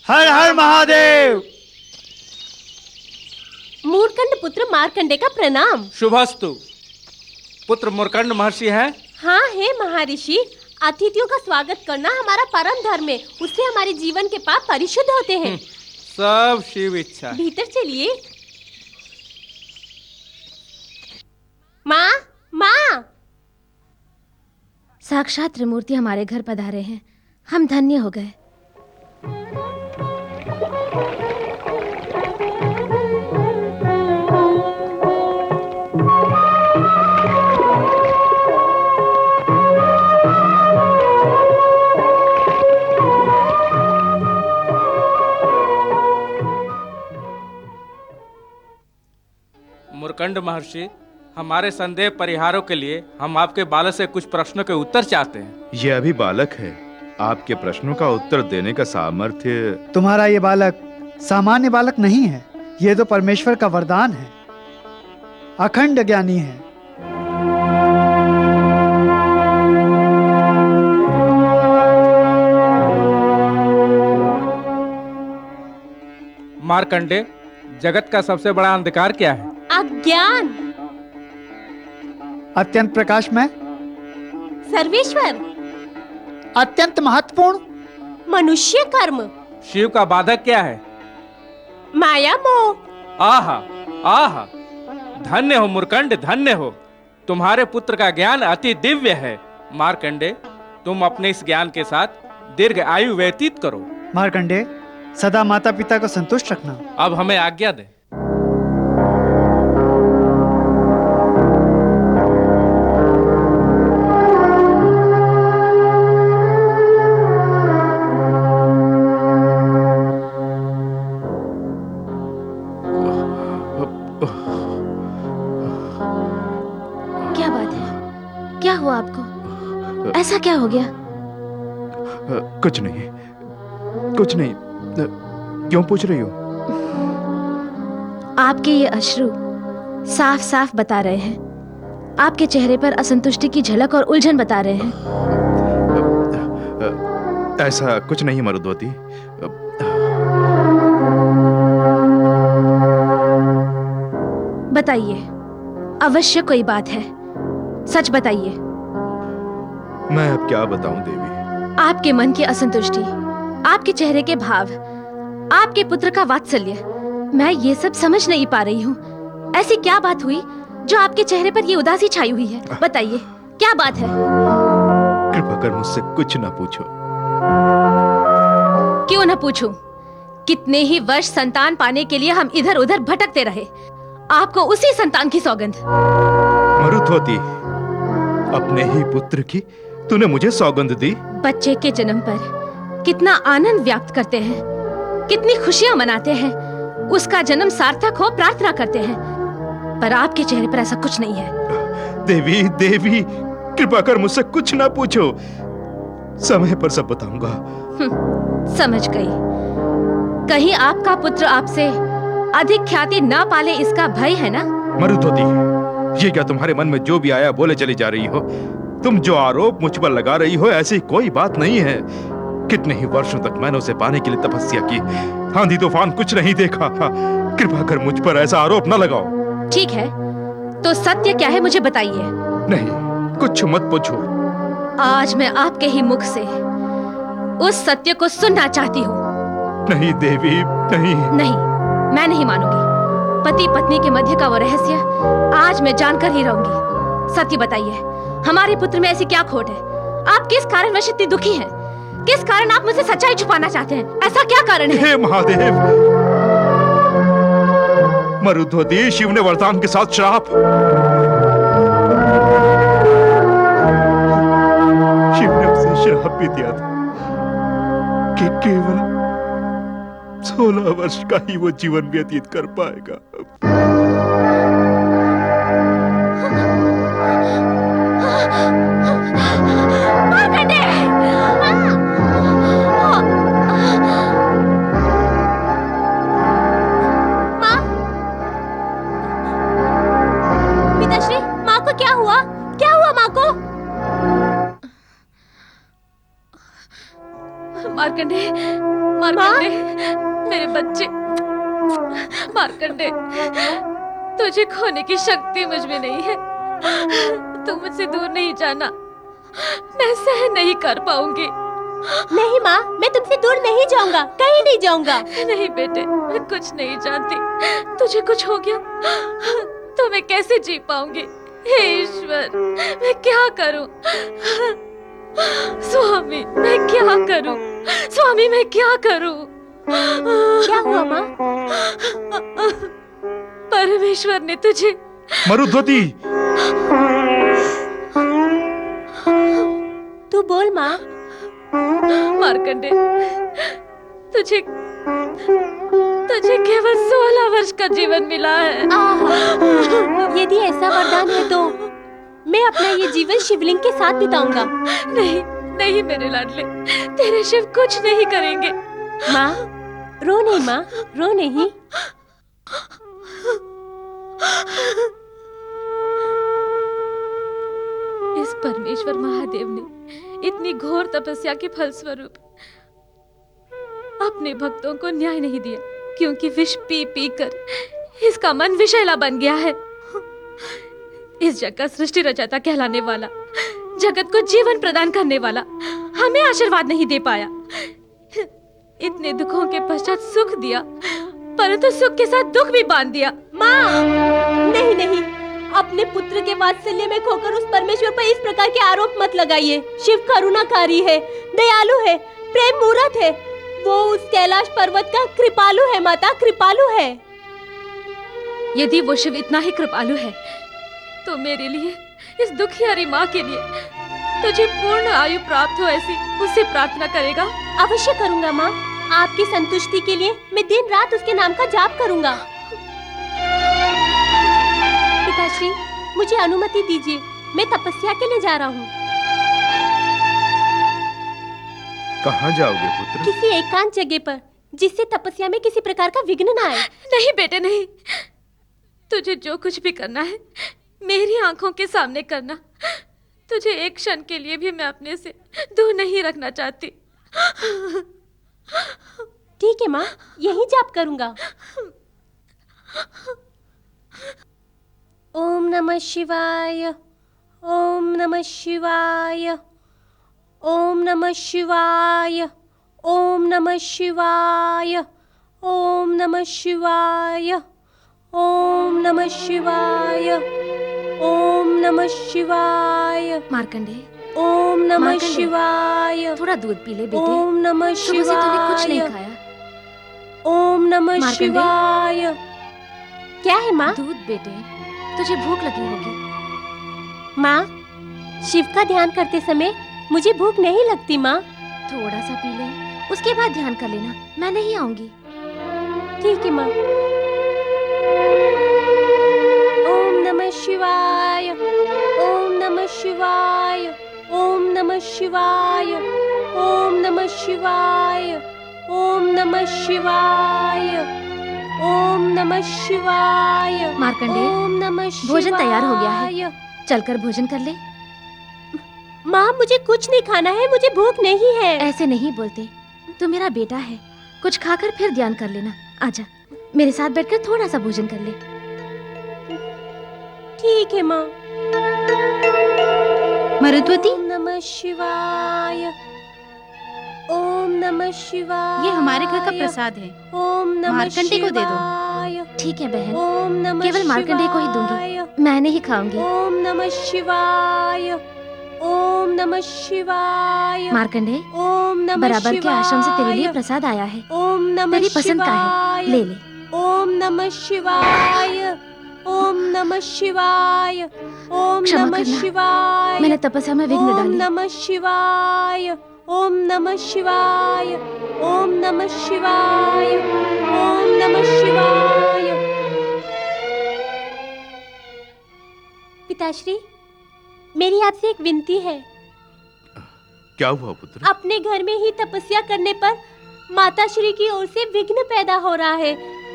हर हर महादेव। मूर्खंड पुत्र मार्कंडे का प्रणाम। शुभस्तु। पुत्र मूर्खंड महर्षि है? हाँ है महर्षि। अतिथियों का स्वागत करना हमारा परम धर्म है। उससे हमारे जीवन के पाप परिशुद्ध होते हैं। सब शिव इच्छा। भीतर चलिए। माँ, माँ। साक्षात त्रिमूर्ति हमारे घर पधारे हैं। हम धन्य हो गए। मूर्खंड महर्षि, हमारे संदेह परिहारों के लिए हम आपके बालक से कुछ प्रश्नों के उत्तर चाहते हैं। ये अभी बालक है। आपके प्रश्नों का उत्तर देने का सामर्थ्य। तुम्हारा ये बालक सामान्य बालक नहीं है। ये तो परमेश्वर का वरदान है। अखंड ज्ञानी है। मार्कंडे, जगत का सबसे बड़ा अंधकार क्या है? अज्ञान। अत्यंत प्रकाशमय। सर्वेश्वर। अत्यंत महत्वपूर्ण। मनुष्य कर्म। शिव का बाधक क्या है? माया मोह। आहा, आहा, धन्य हो मूर्खंड, धन्य हो। तुम्हारे पुत्र का ज्ञान अति दिव्य है। मार्कंडे, तुम अपने इस ज्ञान के साथ दीर्घ आयु व्यतीत करो। मार्कंडे, सदा माता पिता को संतुष्ट रखना। अब हमें आज्ञा दे। क्या बात है? क्या हुआ आपको? ऐसा क्या हो गया? कुछ नहीं, कुछ नहीं। क्यों पूछ रही हो? आपके ये अश्रु साफ साफ बता रहे हैं। आपके चेहरे पर असंतुष्टि की झलक और उलझन बता रहे हैं। ऐसा कुछ नहीं मरुद्वती। बताइए, अवश्य कोई बात है। सच बताइए। मैं अब क्या बताऊं देवी? आपके मन की असंतुष्टि, आपके चेहरे के भाव, आपके पुत्र का वात्सल्य, मैं ये सब समझ नहीं पा रही हूँ। ऐसी क्या बात हुई जो आपके चेहरे पर ये उदासी छाई हुई है? बताइए, क्या बात है? कृपा कर मुझसे कुछ ना पूछो। क्यों न पूछूं? कितने ही वर्ष संतान पाने के लिए हम इधर उधर भटकते रहे, आपको उसी संतान की सौगंध। मरुधवती, अपने ही पुत्र की तूने मुझे सौगंध दी। बच्चे के जन्म पर कितना आनंद व्यक्त करते हैं, कितनी खुशियां मनाते हैं, उसका जन्म सार्थक हो प्रार्थना करते हैं, पर आपके चेहरे पर ऐसा कुछ नहीं है। देवी देवी, कृपा कर मुझसे कुछ ना पूछो, समय पर सब बताऊंगा। समझ गई। कहीं आपका पुत्र आपसे अधिक ख्याति ना पाले इसका भय है ना? मरुधवती, ये क्या तुम्हारे मन में जो भी आया बोले चली जा रही हो? तुम जो आरोप मुझ पर लगा रही हो ऐसी कोई बात नहीं है। कितने ही वर्षों तक मैंने उसे पाने के लिए तपस्या की, आंधी तूफान कुछ नहीं देखा। कृपा कर मुझ पर ऐसा आरोप न लगाओ। ठीक है, तो सत्य क्या है मुझे बताइए। नहीं, कुछ मत पूछो। आज मैं आपके ही मुख से उस सत्य को सुनना चाहती हूँ। नहीं देवी, नहीं। नहीं, मैं नहीं मानूंगी। पति पत्नी के मध्य का वो रहस्य आज मैं जानकर ही रहूंगी। सत्य बताइए, हमारे पुत्र में ऐसी क्या खोट है? आप किस कारणवश इतनी दुखी हैं? किस कारण आप मुझसे सच्चाई छुपाना चाहते हैं? ऐसा क्या कारण है? हे महादेव! मरुधवती, शिव ने वरदान के साथ श्राप। शिव ने उसे श्राप भी दिया था कि केवल 16 वर्ष का ही वो जीवन व्यतीत कर पाएगा। पिताश्री, माँ को क्या हुआ? क्या हुआ माँ को? मार्कंडे, मार्कंडे, मेरे बच्चे। मार्कंडे, तुझे खोने की शक्ति मुझ में नहीं है। तू मुझसे दूर नहीं जाना, मैं सहन नहीं कर पाऊंगी। नहीं माँ, मैं तुमसे दूर नहीं जाऊंगा, कहीं नहीं जाऊंगा। नहीं बेटे, मैं कुछ नहीं जानती। तुझे कुछ हो गया तो मैं कैसे जी पाऊंगी? हे ईश्वर, मैं क्या करूं? स्वामी, मैं क्या करूं? स्वामी, मैं क्या करूं? क्या हुआ माँ? परमेश्वर ने तुझे। मरुधवती, तू बोल माँ। मार्कंडे, तुझे केवल 16 वर्ष का जीवन मिला है। यदि ऐसा वरदान है तो मैं अपना ये जीवन शिवलिंग के साथ बिताऊंगा। नहीं, नहीं मेरे लाडले, तेरे शिव कुछ नहीं करेंगे। माँ, रो नहीं माँ, रो नहीं। इस परमेश्वर महादेव ने इतनी घोर तपस्या के फलस्वरूप अपने भक्तों को न्याय नहीं दिया, क्योंकि विष पी पी कर इसका मन विषैला बन गया है। इस जग का सृष्टि रचयिता कहलाने वाला, जगत को जीवन प्रदान करने वाला हमें आशीर्वाद नहीं दे पाया। इतने दुखों के पश्चात सुख दिया, परंतु सुख के साथ दुख भी बांध दिया। माँ, नहीं नहीं, अपने पुत्र के वात्सल्य में खोकर उस परमेश्वर पर इस प्रकार के आरोप मत लगाइए। शिव करुणाकारी है, दयालु है, प्रेम मूर्त है। वो उस कैलाश पर्वत का कृपालु है माता, कृपालु है। यदि वो शिव इतना ही कृपालु है तो मेरे लिए, इस दुखियारी माँ के लिए, तुझे पूर्ण आयु प्राप्त हो ऐसी उससे प्रार्थना करेगा? अवश्य करूंगा माँ। आपकी संतुष्टि के लिए मैं दिन रात उसके नाम का जाप करूंगा। पिताश्री, मुझे अनुमति दीजिए, मैं तपस्या के लिए जा रहा हूँ। कहाँ जाओगे पुत्र? किसी एकांत जगह पर, जिससे तपस्या में किसी प्रकार का विघ्न ना आए। नहीं बेटे, नहीं। तुझे जो कुछ भी करना है मेरी आंखों के सामने करना। तुझे एक क्षण के लिए भी मैं अपने से दूर नहीं रखना चाहती। ठीक है माँ, यही जाप करूंगा। ओम नमः शिवाय, ओम नमः शिवाय, ओम नमः शिवाय, ओम नमः शिवाय, ओम नमः शिवाय, ओम नमः शिवाय, ओम नमः शिवाय। मार्कंडे, ओम नमः मार्कंडेय, शिवाय। थोड़ा दूध पी ले बेटे। ओम नमः सुबह से तूने कुछ नहीं शिवाय। खाया। ओम नमः मार्कंडेय। शिवाय। क्या है माँ? दूध बेटे, तुझे भूख लगी होगी। माँ, शिव का ध्यान करते समय मुझे भूख नहीं लगती माँ। थोड़ा सा पी ले, उसके बाद ध्यान कर लेना। मैं नहीं आऊंगी। ठीक है माँ। ओम नमः शिवाय। ओम नमः शिवाय। ओम नमः शिवाय। ओम नमः शिवाय। ओम नमः शिवाय। ओम नमः शिवाय। मार्कंडेय, ओम नमः शिवाय। भोजन तैयार हो गया है, चलकर भोजन कर ले। माँ, मुझे कुछ नहीं खाना है, मुझे भूख नहीं है। ऐसे नहीं बोलते, तू मेरा बेटा है। कुछ खाकर फिर ध्यान कर लेना। आजा, मेरे साथ बैठकर थोड़ा सा भोजन कर ले। ठीक है माँ। मरुद्वती, ओम नमः शिवाय। ओम नमः शिवाय। ये हमारे घर का प्रसाद है। ओम नमः मार्कंडेय को दे दो। शिवाय। ठीक है बहन, ओम नमः केवल मार्कंडेय को ही शिवाय। दूंगी, मैं नहीं खाऊंगी। ओम नमः शिवाय। ओम नमः शिवाय। मार्कंडेय, ओम नमः बराबर के आश्रम से तेरे लिए शिवाय। प्रसाद आया है। ओम नमः तेरी पसंद का है, शिवाय। ले ले। ओम नमः शिवाय। ओम नमः शिवाय। ओम क्षमा नमः करना, शिवाय। मैंने तपस्या में विघ्न ओम डाली। नमः शिवाय। ओम नमः शिवाय। ओम नमः शिवाय। ओम नमः शिवाय। पिताश्री, मेरी आपसे एक विनती है। क्या हुआ पुत्र? अपने घर में ही तपस्या करने पर माता श्री की ओर से विघ्न पैदा हो रहा है।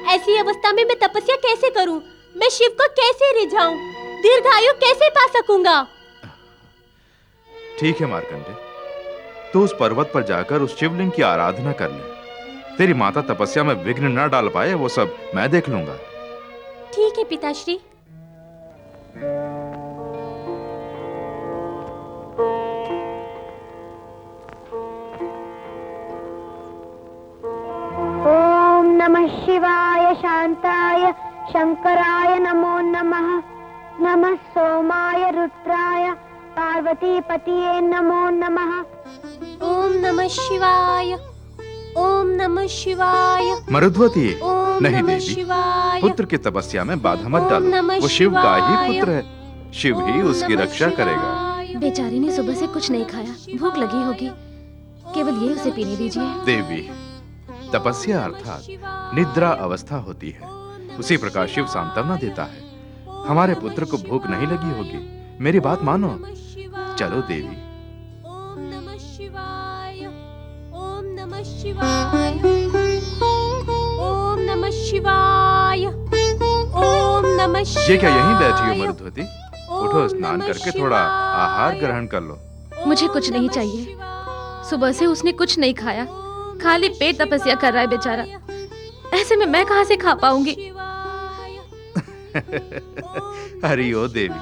ऐसी अवस्था में मैं तपस्या कैसे करूं? मैं शिव को कैसे रिझाऊं? दीर्घायु कैसे पा सकूंगा? ठीक है मार्कंडेय, तो उस पर्वत पर जाकर उस शिवलिंग की आराधना कर ले। तेरी माता तपस्या में विघ्न न डाल पाए, वो सब मैं देख लूंगा। ठीक है पिताश्री। ओम नमः शिवाय शांताय शंकराय नमो नमः। नमः सोमाय रुद्राय पार्वती पतिये नमो नमः। ओम नमः शिवाय। ओम नमः शिवाय। मरुद्वती, ओम नहीं नमः देवी, शिवाय। पुत्र की तपस्या में बाधा मत ओम डालो। नमः वो शिव का ही शिवाय। पुत्र है, शिव ही ओम उसकी नमः रक्षा करेगा। शिवाय। बेचारी ने सुबह से कुछ नहीं खाया, भूख लगी होगी। केवल ये उसे पीने दीजिए। देवी, तपस्या अर्थात निद्रा अवस्था होती है, उसी प्रकार शिव सांत्वना देता है। हमारे पुत्र को भूख नहीं लगी होगी, मेरी बात मानो। चलो देवी। ओम नमः शिवाय। ओम नमः शिवाय। ओम नमः शिवाय। ओम नमः शिवाय। ये क्या यहीं बैठी हो मरुद्वती? उठो, ओम स्नान नमः करके थोड़ा शिवाय। आहार ग्रहण कर लो। मुझे कुछ नहीं चाहिए। सुबह से उसने कुछ नहीं खाया, खाली पेट तपस्या कर रहा है बेचारा। ऐसे में मैं कहाँ से खा पाऊंगी? हरि ओ देवी,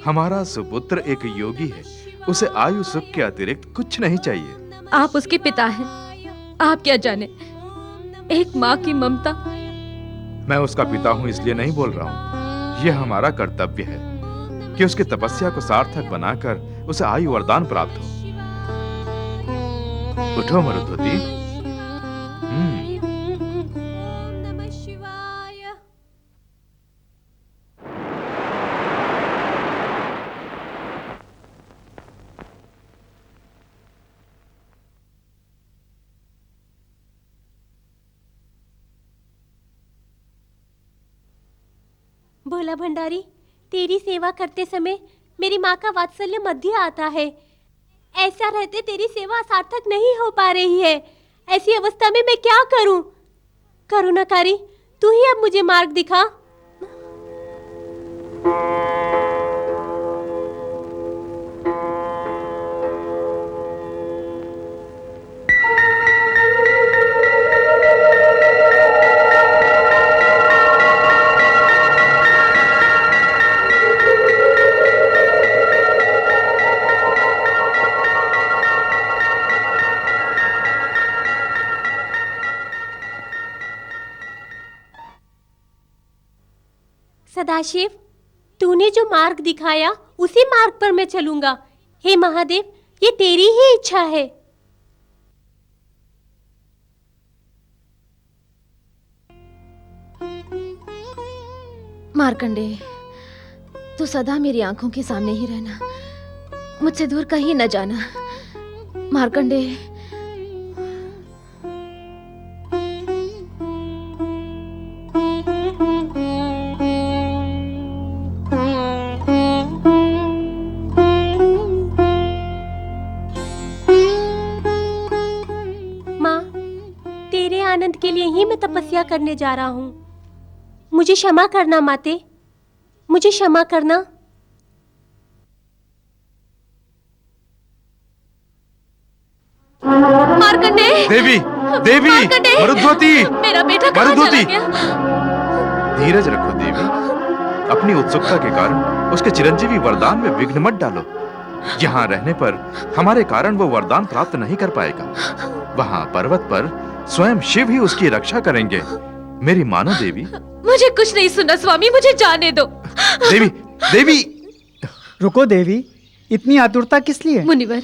हमारा सुपुत्र एक योगी है, उसे आयु सुख के अतिरिक्त कुछ नहीं चाहिए। आप उसके पिता हैं, आप क्या जाने एक माँ की ममता। मैं उसका पिता हूं इसलिए नहीं बोल रहा हूं, यह हमारा कर्तव्य है कि उसकी तपस्या को सार्थक बनाकर उसे आयु वरदान प्राप्त हो। उठो मरुद्वती। ओम नमः शिवाय। भोला भंडारी, तेरी सेवा करते समय मेरी माँ का वात्सल्य मध्य आता है। ऐसा रहते तेरी सेवा सार्थक नहीं हो पा रही है। ऐसी अवस्था में मैं क्या करूं? करुणाकारी, तू ही अब मुझे मार्ग दिखा। सदाशिव, तूने जो मार्ग दिखाया उसी मार्ग पर मैं चलूंगा। हे महादेव, ये तेरी ही इच्छा है। मार्कंडे, तू सदा मेरी आंखों के सामने ही रहना, मुझसे दूर कहीं न जाना। मार्कंडे, माँ, तेरे आनंद के लिए ही मैं तपस्या करने जा रहा हूँ। मुझे क्षमा करना माते, मुझे क्षमा करना। मार्कंडे! देवी, देवी, मार्कंडे! मरुद्वती, मेरा बेटा कहाँ मरुद्वती! चला गया? धीरज रखो देवी। अपनी उत्सुकता के कारण उसके चिरंजीवी वरदान में विघ्न मत डालो। यहाँ रहने पर हमारे कारण वो वरदान प्राप्त नहीं कर पाएगा। वहाँ पर्वत पर स्वयं शिव ही उसकी रक्षा करेंगे। मेरी मानो देवी। मुझे कुछ नहीं सुनना स्वामी, मुझे जाने दो। देवी, देवी! रुको देवी, इतनी आतुरता किस लिए? मुनिवर,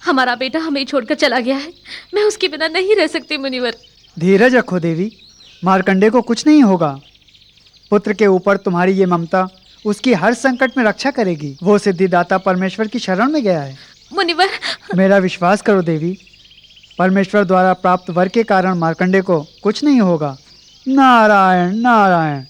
हमारा बेटा हमें छोड़कर चला गया है, मैं उसके बिना नहीं रह सकती। मुनिवर, धीरज रखो देवी, मार्कंडे को कुछ नहीं होगा। पुत्र के ऊपर तुम्हारी ये ममता उसकी हर संकट में रक्षा करेगी। वो सिद्धिदाता परमेश्वर की शरण में गया है। मुनिवर, मेरा विश्वास करो देवी, परमेश्वर द्वारा प्राप्त वर के कारण मार्कंडे को कुछ नहीं होगा। नारायण नारायण।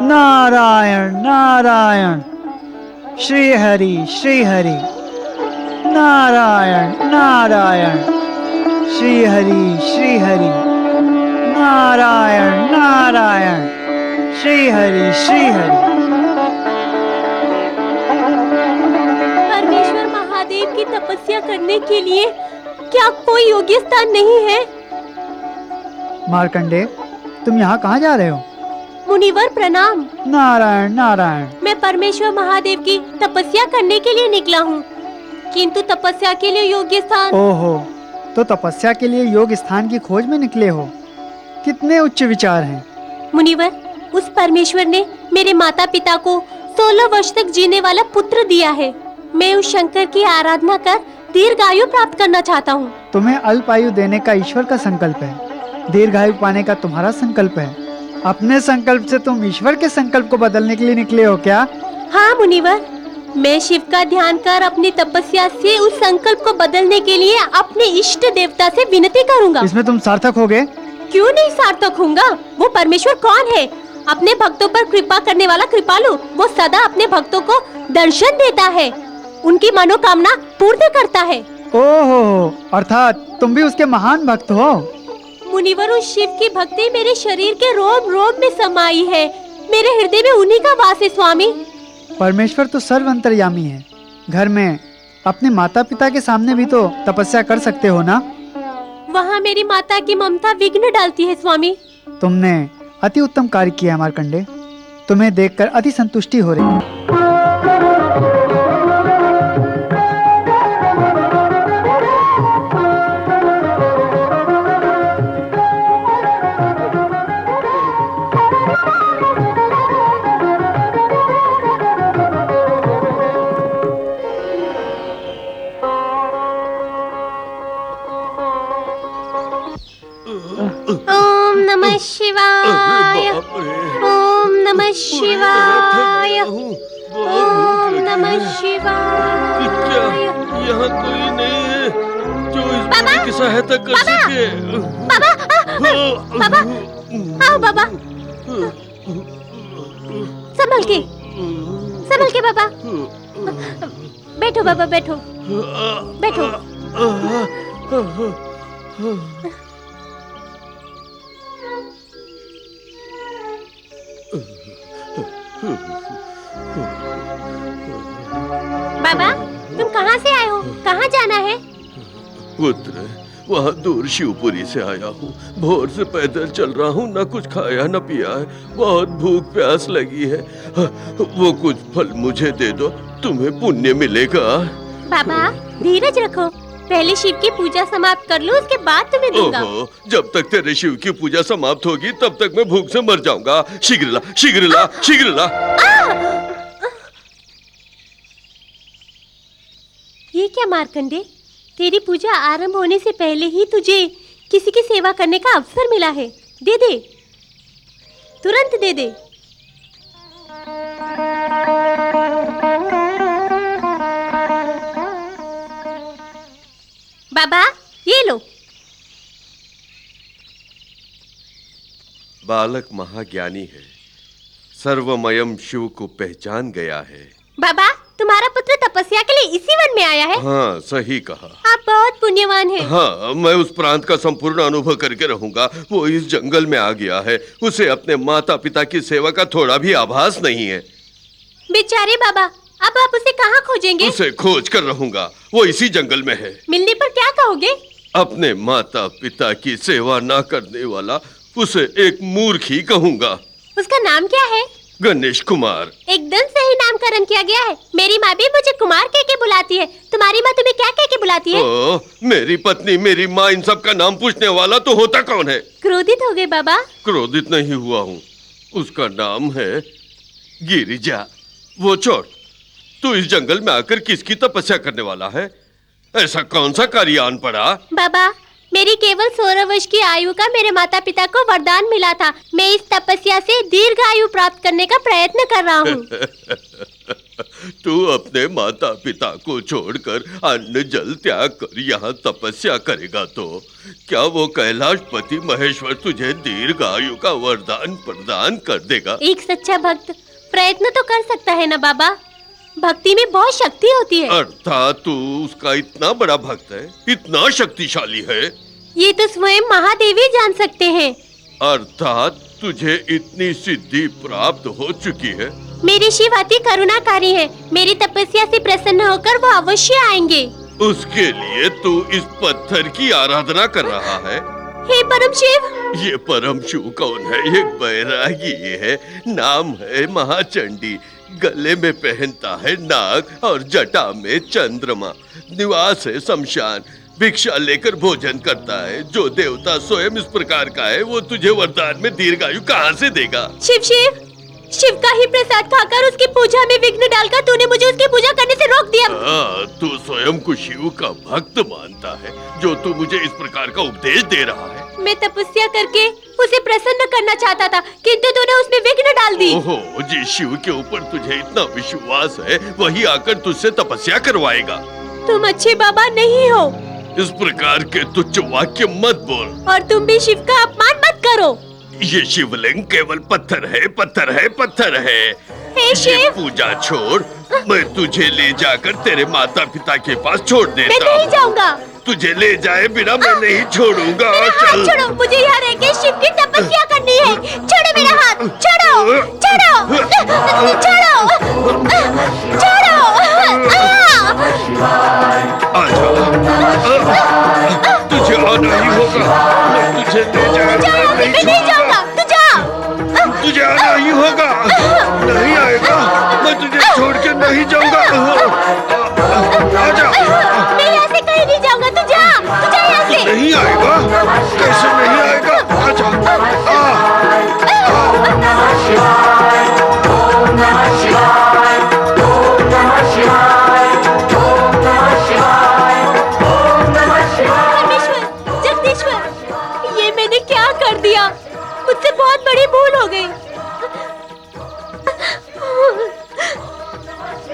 नारायण नारायण। श्री हरि श्री हरि। नारायण नारायण। श्री हरि श्री हरि। नारायण नारायण। श्री हरि श्री हरि। परमेश्वर महादेव की तपस्या करने के लिए क्या कोई योग्य स्थान नहीं है? मार्कंडे, तुम यहाँ कहाँ जा रहे हो? मुनिवर प्रणाम। नारायण नारायण। मैं परमेश्वर महादेव की तपस्या करने के लिए निकला हूँ, किंतु तपस्या के लिए योग्य स्थान। ओहो, तो तपस्या के लिए योग स्थान की खोज में निकले हो। कितने उच्च विचार हैं। मुनिवर, उस परमेश्वर ने मेरे माता पिता को 16 वर्ष तक जीने वाला पुत्र दिया है। मैं उस शंकर की आराधना कर दीर्घायु प्राप्त करना चाहता हूँ। तुम्हें अल्पायु देने का ईश्वर का संकल्प है, दीर्घायु पाने का तुम्हारा संकल्प है। अपने संकल्प से तुम ईश्वर के संकल्प को बदलने के लिए निकले हो क्या? हाँ मुनिवर, मैं शिव का ध्यान कर अपनी तपस्या से उस संकल्प को बदलने के लिए अपने इष्ट देवता से विनती करूँगा। इसमें तुम सार्थक होगे? क्यों नहीं सार्थक होऊंगा? वो परमेश्वर कौन है? अपने भक्तों पर कृपा करने वाला कृपालु। वो सदा अपने भक्तों को दर्शन देता है, उनकी मनोकामना पूर्ण करता है। ओहो, अर्थात तुम भी उसके महान भक्त हो। मुनिवर, उस शिव की भक्ति मेरे शरीर के रोम रोम में समाई है। मेरे हृदय में उन्हीं का वास है स्वामी। परमेश्वर तो सर्व अंतर्यामी है। घर में अपने माता पिता के सामने भी तो तपस्या कर सकते हो ना? वहाँ मेरी माता की ममता विघ्न डालती है स्वामी। तुमने अति उत्तम कार्य किया मार्कंडे। तुम्हें देखकर अति संतुष्टि हो रही है। ओम नमः शिवाय। ओम नमः शिवाय। ओम नमः शिवाय। यहाँ कोई नहीं है जो इस बूढ़ी की सहायता कर सके। बाबा बाबा आओ बाबा, संभल के बाबा, बैठो बाबा, बैठो बैठो। बाबा तुम कहाँ से आए हो, कहाँ जाना है? पुत्र, वहाँ दूर शिवपुरी से आया हूँ। भोर से पैदल चल रहा हूँ, न कुछ खाया न पिया है। बहुत भूख प्यास लगी है। वो कुछ फल मुझे दे दो, तुम्हें पुण्य मिलेगा। बाबा धीरज रखो, पहले शिव की पूजा समाप्त कर लो, उसके बाद तुम्हें दूंगा। ओहो, जब तक तेरे शिव की पूजा समाप्त होगी तब तक मैं भूख से मर जाऊंगा। शीघ्र ला, शीघ्र ला, शीघ्र ला। ये क्या मार्कंडे, तेरी पूजा आरंभ होने से पहले ही तुझे किसी की सेवा करने का अवसर मिला है। दे दे, तुरंत दे दे। बाबा ये लो। बालक महाज्ञानी है, सर्वमयम शिव को पहचान गया है। बाबा तुम्हारा पुत्र तपस्या के लिए इसी वन में आया है? हाँ सही कहा। आप बहुत पुण्यवान हैं। हाँ, मैं उस प्रांत का संपूर्ण अनुभव करके रहूंगा। वो इस जंगल में आ गया है, उसे अपने माता पिता की सेवा का थोड़ा भी आभास नहीं है। बेचारे बाबा, अब आप उसे कहाँ खोजेंगे? उसे खोज कर रहूंगा, वो इसी जंगल में है। मिलने पर क्या कहोगे? अपने माता पिता की सेवा न करने वाला उसे एक मूर्ख ही कहूंगा। उसका नाम क्या है? गणेश कुमार। एकदम सही नामकरण किया गया है। मेरी माँ भी मुझे कुमार कह के बुलाती है। तुम्हारी माँ तुम्हें क्या कह के बुलाती है? ओ, मेरी पत्नी, मेरी माँ, इन सब का नाम पूछने वाला तो होता कौन है? क्रोधित हो गए बाबा? क्रोधित नहीं हुआ हूँ, उसका नाम है गिरिजा। वो छोड़, तू इस जंगल में आकर किसकी तपस्या करने वाला है? ऐसा कौन सा कार्य आन पड़ा? बाबा मेरी केवल 16 वर्ष की आयु का मेरे माता पिता को वरदान मिला था। मैं इस तपस्या से दीर्घ आयु प्राप्त करने का प्रयत्न कर रहा हूँ। तू अपने माता पिता को छोड़कर अन्न जल त्याग कर यहाँ तपस्या करेगा तो क्या वो कैलाशपति महेश्वर तुझे दीर्घ आयु का वरदान प्रदान कर देगा? एक सच्चा भक्त प्रयत्न तो कर सकता है ना बाबा? भक्ति में बहुत शक्ति होती है। अर्थात तू उसका इतना बड़ा भक्त है, इतना शक्तिशाली है? ये तो स्वयं महादेवी जान सकते हैं। अर्थात तुझे इतनी सिद्धि प्राप्त हो चुकी है? मेरे शिव अति करुणाकारी है, मेरी तपस्या से प्रसन्न होकर वो अवश्य आएंगे। उसके लिए तू इस पत्थर की आराधना कर रहा है? हे परम शिव। ये परम शिव कौन है? ये बैरागी है, नाम है महाचंडी, गले में पहनता है नाग और जटा में चंद्रमा, निवास है शमशान, भिक्षा लेकर भोजन करता है। जो देवता स्वयं इस प्रकार का है वो तुझे वरदान में दीर्घायु कहाँ से देगा? शिव शिव, शिव का ही प्रसाद खाकर उसकी पूजा में विघ्न डालकर तूने मुझे उसकी पूजा करने से रोक दिया। तू स्वयं को शिव का भक्त मानता है जो तू मुझे इस प्रकार का उपदेश दे रहा है? मैं तपस्या करके उसे प्रसन्न करना चाहता था, किंतु तूने उसमें विघ्न डाल दी। ओहो, जिस शिव के ऊपर तुझे इतना विश्वास है वही आकर तुझसे तपस्या करवाएगा। तुम अच्छे बाबा नहीं हो। इस प्रकार के तुच्छ वाक्य मत बोल। और तुम भी शिव का अपमान मत करो। ये शिवलिंग केवल पत्थर है, पत्थर है, पत्थर है। हे शिव, पूजा छोड़, मैं तुझे ले जाकर तेरे माता पिता के पास छोड़ देता हूँ। मैं नहीं जाऊंगा। तुझे ले जाए बिना मैं नहीं छोड़ूंगा। चल छोड़ो, मुझे यहाँ रह के शिव की तपस्या करनी है। छोड़ो मेरा हाथ, छोड़ो, छोड़ो, छोड़ो, छोड़ो। तुझे आना ही होगा, मैं तुझे ले जाऊंगा। मैं नहीं जाऊंगा, तू जा। तुझे आना ही होगा। नहीं आएगा, मैं तुझे छोड़ के नहीं जाऊंगा। आजा। मैं यहाँ से कहीं नहीं जाऊंगा, तू जा यहाँ से। नहीं आएगा? कैसे नहीं आएगा? आजा। परमेश्वर, जगदीश्वर, ये मैंने क्या कर दिया? मुझसे बहुत बड़ी भूल हो गई।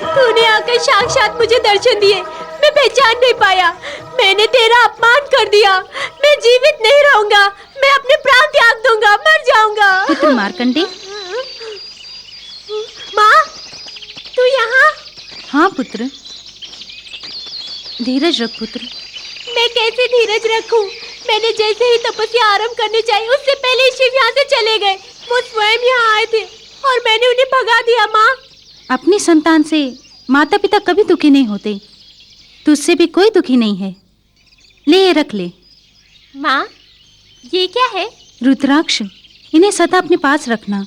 तूने आकर साक्षात मुझे दर्शन दिए। मैं पहचान नहीं पाया। मैंने तेरा अपमान कर दिया। मैं जीवित नहीं रहूंगा। मैं अपने प्राण त्याग दूंगा, मर जाऊंगा। पुत्र मार्कंडे। माँ, तू यहाँ? हाँ पुत्र, धीरज रख पुत्र। मैं कैसे धीरज रखूं? मैंने जैसे ही तपस्या आरंभ करनी चाहिए उससे पहले ही शिव यहाँ से चले गए। वो स्वयं यहाँ आए थे और मैंने उन्हें भगा दिया। माँ, अपनी संतान से माता पिता कभी दुखी नहीं होते, तुझसे भी कोई दुखी नहीं है। ले ये रख ले। माँ, ये क्या है? रुद्राक्ष, इन्हें सदा अपने पास रखना।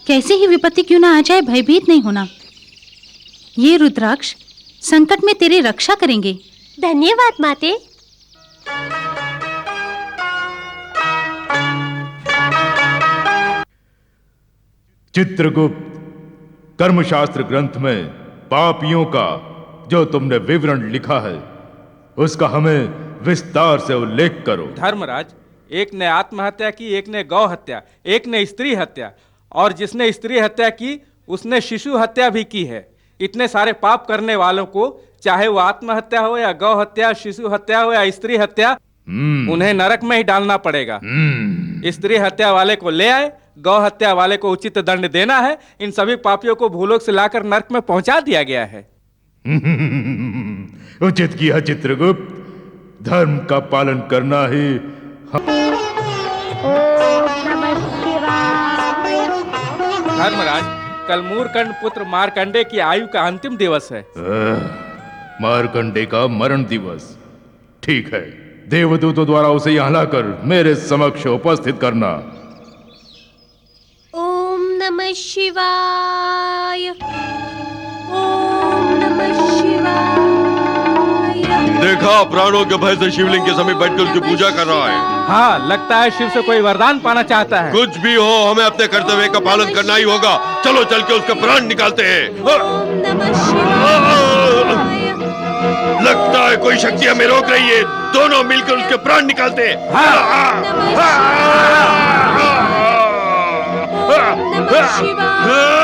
कैसी ही विपत्ति क्यों ना आ जाए, भयभीत नहीं होना। ये रुद्राक्ष संकट में तेरी रक्षा करेंगे। धन्यवाद माते। चित्रगुप्त, कर्मशास्त्र ग्रंथ में पापियों का जो तुमने विवरण लिखा है उसका हमें विस्तार से उल्लेख करो। धर्मराज, एक ने आत्महत्या की, एक ने गौ हत्या, एक ने स्त्री हत्या, और जिसने स्त्री हत्या की उसने शिशु हत्या भी की है। इतने सारे पाप करने वालों को, चाहे वो आत्महत्या हो या गौ हत्या, शिशु हत्या हो या स्त्री हत्या, उन्हें नरक में ही डालना पड़ेगा। स्त्री हत्या वाले को ले आए, गौ हत्या वाले को उचित दंड देना है। इन सभी पापियों को भूलोक से लाकर नरक में पहुंचा दिया गया है। उचित किया चित्रगुप्त, धर्म का पालन करना ही धर्मराज, कल मूरकंड पुत्र मार्कंडे की आयु का अंतिम दिवस है। मार्कंडे का मरण दिवस। ठीक है, देवदूतों द्वारा उसे यहाँ लाकर मेरे समक्ष उपस्थित करना। ओम नमः शिवाय। ओम नमः शिवाय। देखा, प्राणों के भय से शिवलिंग के समीप बैठकर उसकी पूजा कर रहा है। हाँ, लगता है शिव से कोई वरदान पाना चाहता है। कुछ भी हो, हमें अपने कर्तव्य का पालन करना ही होगा। चलो चल के उसके प्राण निकालते हैं। ओम नमः शिवाय। लगता है कोई शक्ति हमें रोक रही है। दोनों मिलकर उसके प्राण निकालते हैं। नमः शिवाय।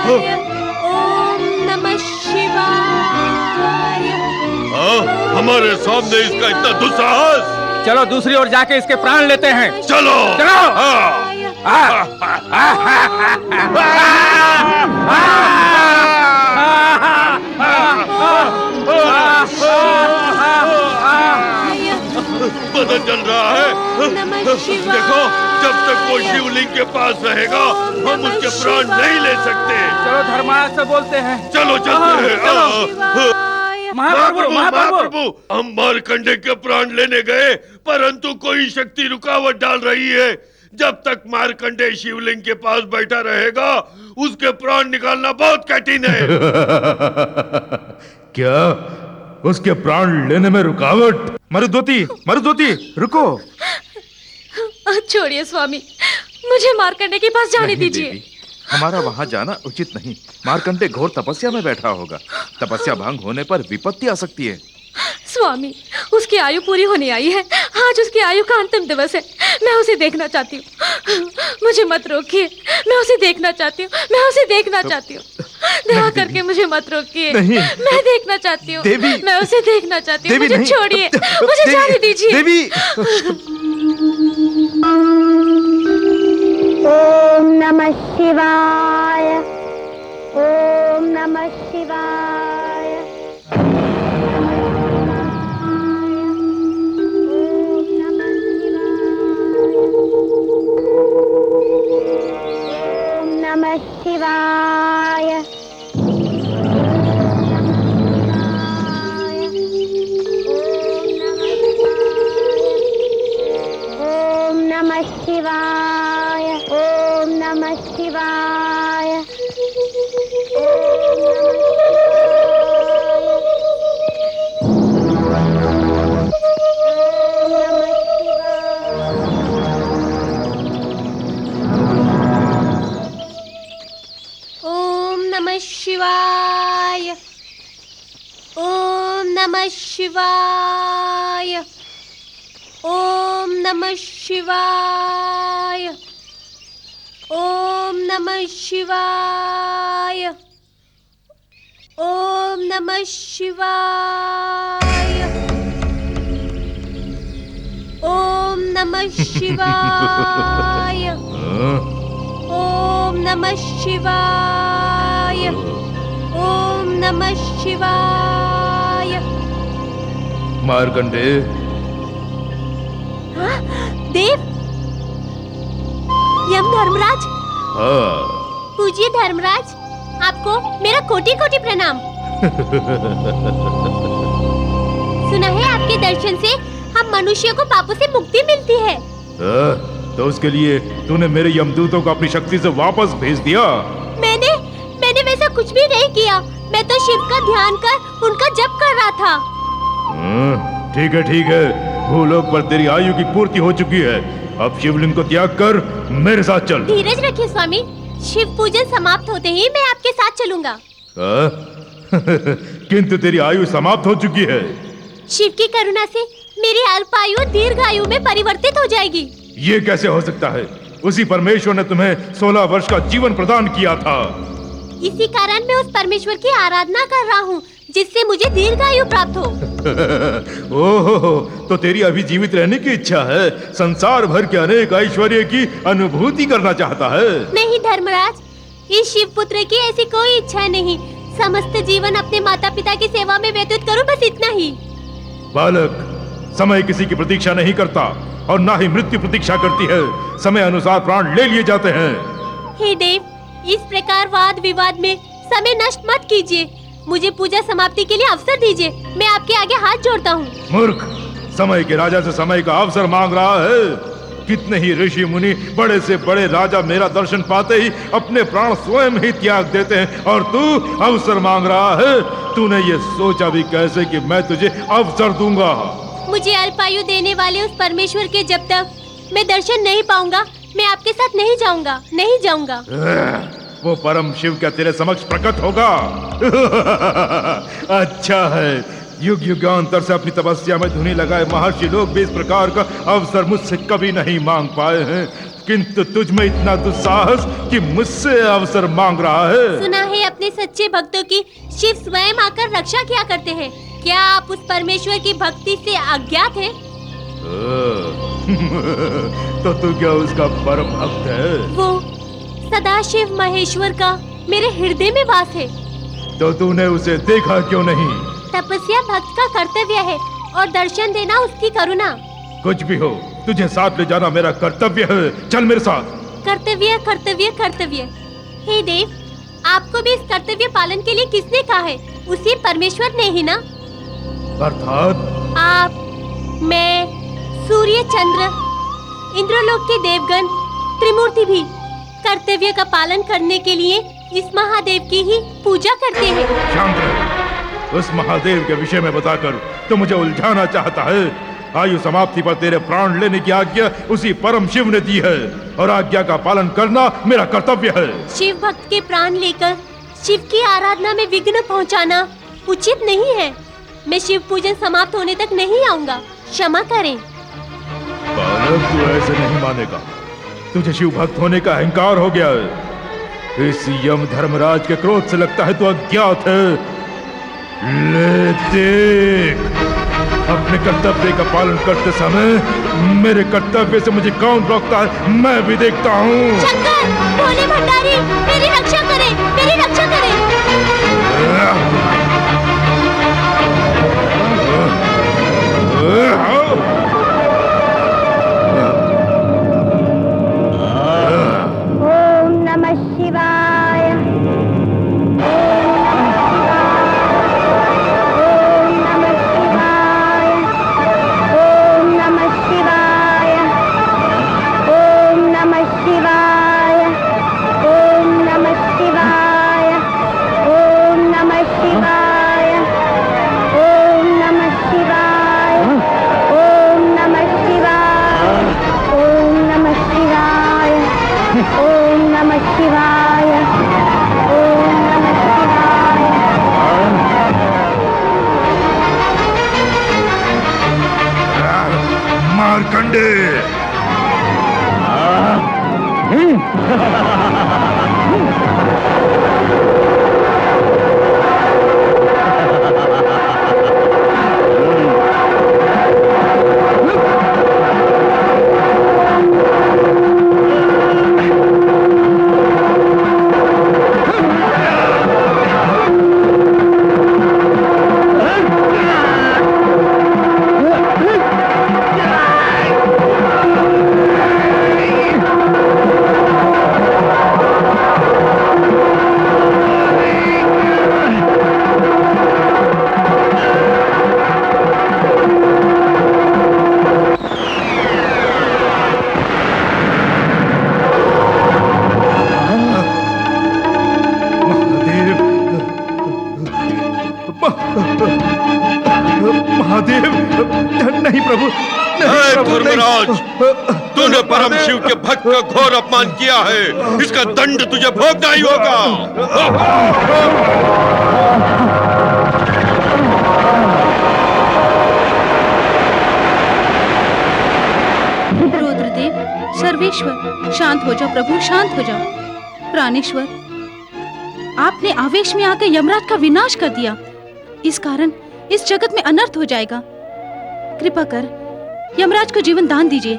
ओम नमः शिवाय। हमारे सामने इसका इतना दुस्साहस। चलो दूसरी ओर जाके इसके प्राण लेते हैं। चलो चलो। बदन जल रहा है। देखो, जब तक वो शिवलिंग के पास रहेगा हम उसके प्राण नहीं ले सकते। चलो धर्मराज से बोलते हैं। चलो चलते हैं। महाप्रभु, हम मार्कंडे के प्राण लेने गए, परंतु कोई शक्ति रुकावट डाल रही है। जब तक मार्कंडे शिवलिंग के पास बैठा रहेगा उसके प्राण निकालना बहुत कठिन है। क्या उसके प्राण लेने में रुकावट? मरुद्वती, मरुद्वती, रुको। छोड़िए स्वामी, मुझे मार्कंडे के पास जाने दीजिए। हमारा वहां जाना उचित नहीं। मार्कंडे घोर तपस्या में बैठा होगा। तपस्या भंग होने पर विपत्ति आ सकती है। स्वामी, उसकी आयु पूरी होने आई है। आज उसकी आयु का अंतिम दिवस है। मैं उसे देखना चाहती हूँ। मुझे मत रोकिए, मैं उसे देखना चाहती हूँ। मैं उसे देखना चाहती हूँ। दया करके मुझे मत रोकिए। मैं देखना चाहती हूँ। मैं उसे देखना चाहती हूँ। मुझे छोड़िए, मुझे जाने दीजिए। देवी, ओम नमः शिवाय। ओम नमः शिवाय। ओम नमः शिवाय। ओम नमः शिवाय। ओम नमः शिवाय। ओम नमः शिवाय। ओम नमः शिवाय। ओम नमः शिवाय। ओम नमः शिवाय। ओम नमः शिवाय। ओम नमः शिवाय। ओम नमः शिवाय। ओम नमः शिवाय। मार्कंडे, हाँ, देव, यम धर्मराज। हाँ। पूज्य धर्मराज, आपको मेरा कोटि कोटि प्रणाम। सुना है आपके दर्शन से हम मनुष्यों को पापों से मुक्ति मिलती है। तो उसके लिए तूने मेरे यमदूतों को अपनी शक्ति से वापस भेज दिया? मैंने वैसा कुछ भी नहीं किया। मैं तो शिव का ध्यान कर उनका जप कर रहा था। ठीक है। भूलोक पर तेरी आयु की पूर्ति हो चुकी है। अब शिवलिंग को त्याग कर मेरे साथ चल। धीरज रखिए स्वामी, शिव पूजन समाप्त होते ही मैं आपके साथ चलूंगा। किंतु तेरी आयु समाप्त हो चुकी है। शिव की करुणा से मेरी अल्पायु दीर्घायु में परिवर्तित हो जाएगी। ये कैसे हो सकता है? उसी परमेश्वर ने तुम्हें 16 वर्ष का जीवन प्रदान किया था। इसी कारण मैं उस परमेश्वर की आराधना कर रहा हूँ जिससे मुझे दीर्घायु प्राप्त हो। ओहो, तो तेरी अभी जीवित रहने की इच्छा है, संसार भर के अनेक ऐश्वर्य की अनुभूति करना चाहता है। नहीं धर्मराज, इस शिव पुत्र की ऐसी कोई इच्छा नहीं। समस्त जीवन अपने माता पिता की सेवा में व्यतीत करूं, बस इतना ही। बालक, समय किसी की प्रतीक्षा नहीं करता और ना ही मृत्यु प्रतीक्षा करती है। समय अनुसार प्राण ले लिए जाते हैं। हे देव, इस प्रकार वाद विवाद में समय नष्ट मत कीजिए। मुझे पूजा समाप्ति के लिए अवसर दीजिए। मैं आपके आगे हाथ जोड़ता हूँ। मूर्ख, समय के राजा से समय का अवसर मांग रहा है। कितने ही ऋषि मुनि, बड़े से बड़े राजा मेरा दर्शन पाते ही अपने प्राण स्वयं ही त्याग देते हैं, और तू अवसर मांग रहा है। तूने ये सोचा भी कैसे कि मैं तुझे अवसर दूंगा? मुझे अल्पायु देने वाले उस परमेश्वर के जब तक मैं दर्शन नहीं पाऊंगा, मैं आपके साथ नहीं जाऊंगा। वो परम शिव क्या तेरे समक्ष प्रकट होगा? अच्छा है, युग युगांतर से अपनी तपस्या में धुनी लगाए महर्षि लोग भी इस प्रकार का अवसर मुझसे कभी नहीं मांग पाए हैं, किंतु तुझ में इतना दुस्साहस कि मुझसे अवसर मांग रहा है। सुना है अपने सच्चे भक्तों की शिव स्वयं आकर रक्षा किया करते हैं। क्या आप उस परमेश्वर की भक्ति से अज्ञात हैं? तो तू क्या उसका परम भक्त है? वो सदाशिव महेश्वर का मेरे हृदय में वास है। तो तूने उसे देखा क्यों नहीं? तपस्या भक्त का कर्तव्य है और दर्शन देना उसकी करुणा। कुछ भी हो, तुझे साथ ले जाना मेरा कर्तव्य है। चल मेरे साथ। कर्तव्य। हे देव, आपको भी इस कर्तव्य पालन के लिए किसने कहा है? उसी परमेश्वर ने ही ना? अर्थात आप, मैं, सूर्य, चंद्र, इंद्रलोक के देवगण, त्रिमूर्ति भी कर्तव्य का पालन करने के लिए इस महादेव की ही पूजा करते हैं। शांत रह। उस महादेव के विषय में बताकर तो मुझे उलझाना चाहता है। आयु समाप्ति पर तेरे प्राण लेने की आज्ञा उसी परम शिव ने दी है, और आज्ञा का पालन करना मेरा कर्तव्य है। शिव भक्त के प्राण लेकर शिव की आराधना में विघ्न पहुंचाना उचित नहीं है। मैं शिव पूजन समाप्त होने तक नहीं आऊंगा, क्षमा करें। बालक, तू ऐसे नहीं मानेगा। तुझे शिव भक्त होने का अहंकार हो गया है। इस यम धर्मराज के क्रोध से लगता है तू अज्ञात है। ले देख, अपने कर्तव्य का पालन करते समय मेरे कर्तव्य से मुझे कौन रोकता है, मैं भी देखता हूँ। शंकर, भोले भंडारी, मेरी रक्षा करें। ओम नमः शिवाय। मार्कंडे, नहीं प्रभु, नहीं प्रभु, धर्मराज, तूने परम शिव के भक्त का घोर अपमान किया है, इसका दंड तुझे भोगना ही होगा। रुद्रदेव, सर्वेश्वर, शांत हो जाओ प्रभु, शांत हो जाओ। प्राणेश्वर, आपने आवेश में आकर यमराज का विनाश कर दिया, इस कारण इस जगत में अनर्थ हो जाएगा। कृपा कर यमराज को जीवन दान दीजिए।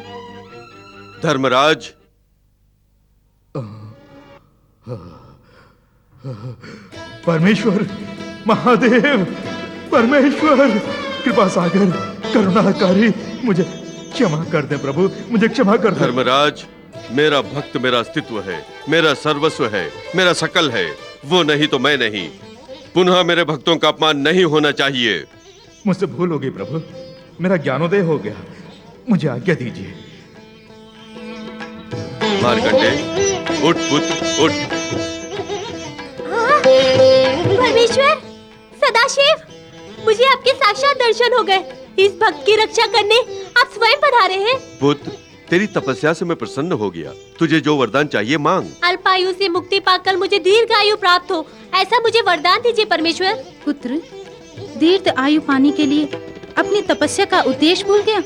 धर्मराज, परमेश्वर, महादेव, परमेश्वर, कृपा सागर, करुणाकारी, मुझे क्षमा कर दे प्रभु, मुझे क्षमा कर दे। धर्मराज, मेरा भक्त मेरा अस्तित्व है, मेरा सर्वस्व है, मेरा सकल है, वो नहीं तो मैं नहीं। पुनः मेरे भक्तों का अपमान नहीं होना चाहिए। मुझसे भूल हो गई प्रभु, मेरा ज्ञानोदय हो गया, मुझे आज्ञा दीजिए। मार्कंडे, उठ पुत्र, उठ। परमेश्वर, सदाशिव, मुझे आपके साक्षात दर्शन हो गए। इस भक्त की रक्षा करने आप स्वयं पधारे हैं। पुत्र, तेरी तपस्या से मैं प्रसन्न हो गया। तुझे जो वरदान चाहिए मांग। अल्पायु से मुक्ति पाकर मुझे दीर्घ आयु प्राप्त हो, ऐसा मुझे वरदान दीजिए परमेश्वर। पुत्र, दीर्घ आयु पाने के लिए अपनी तपस्या का उद्देश्य भूल गया।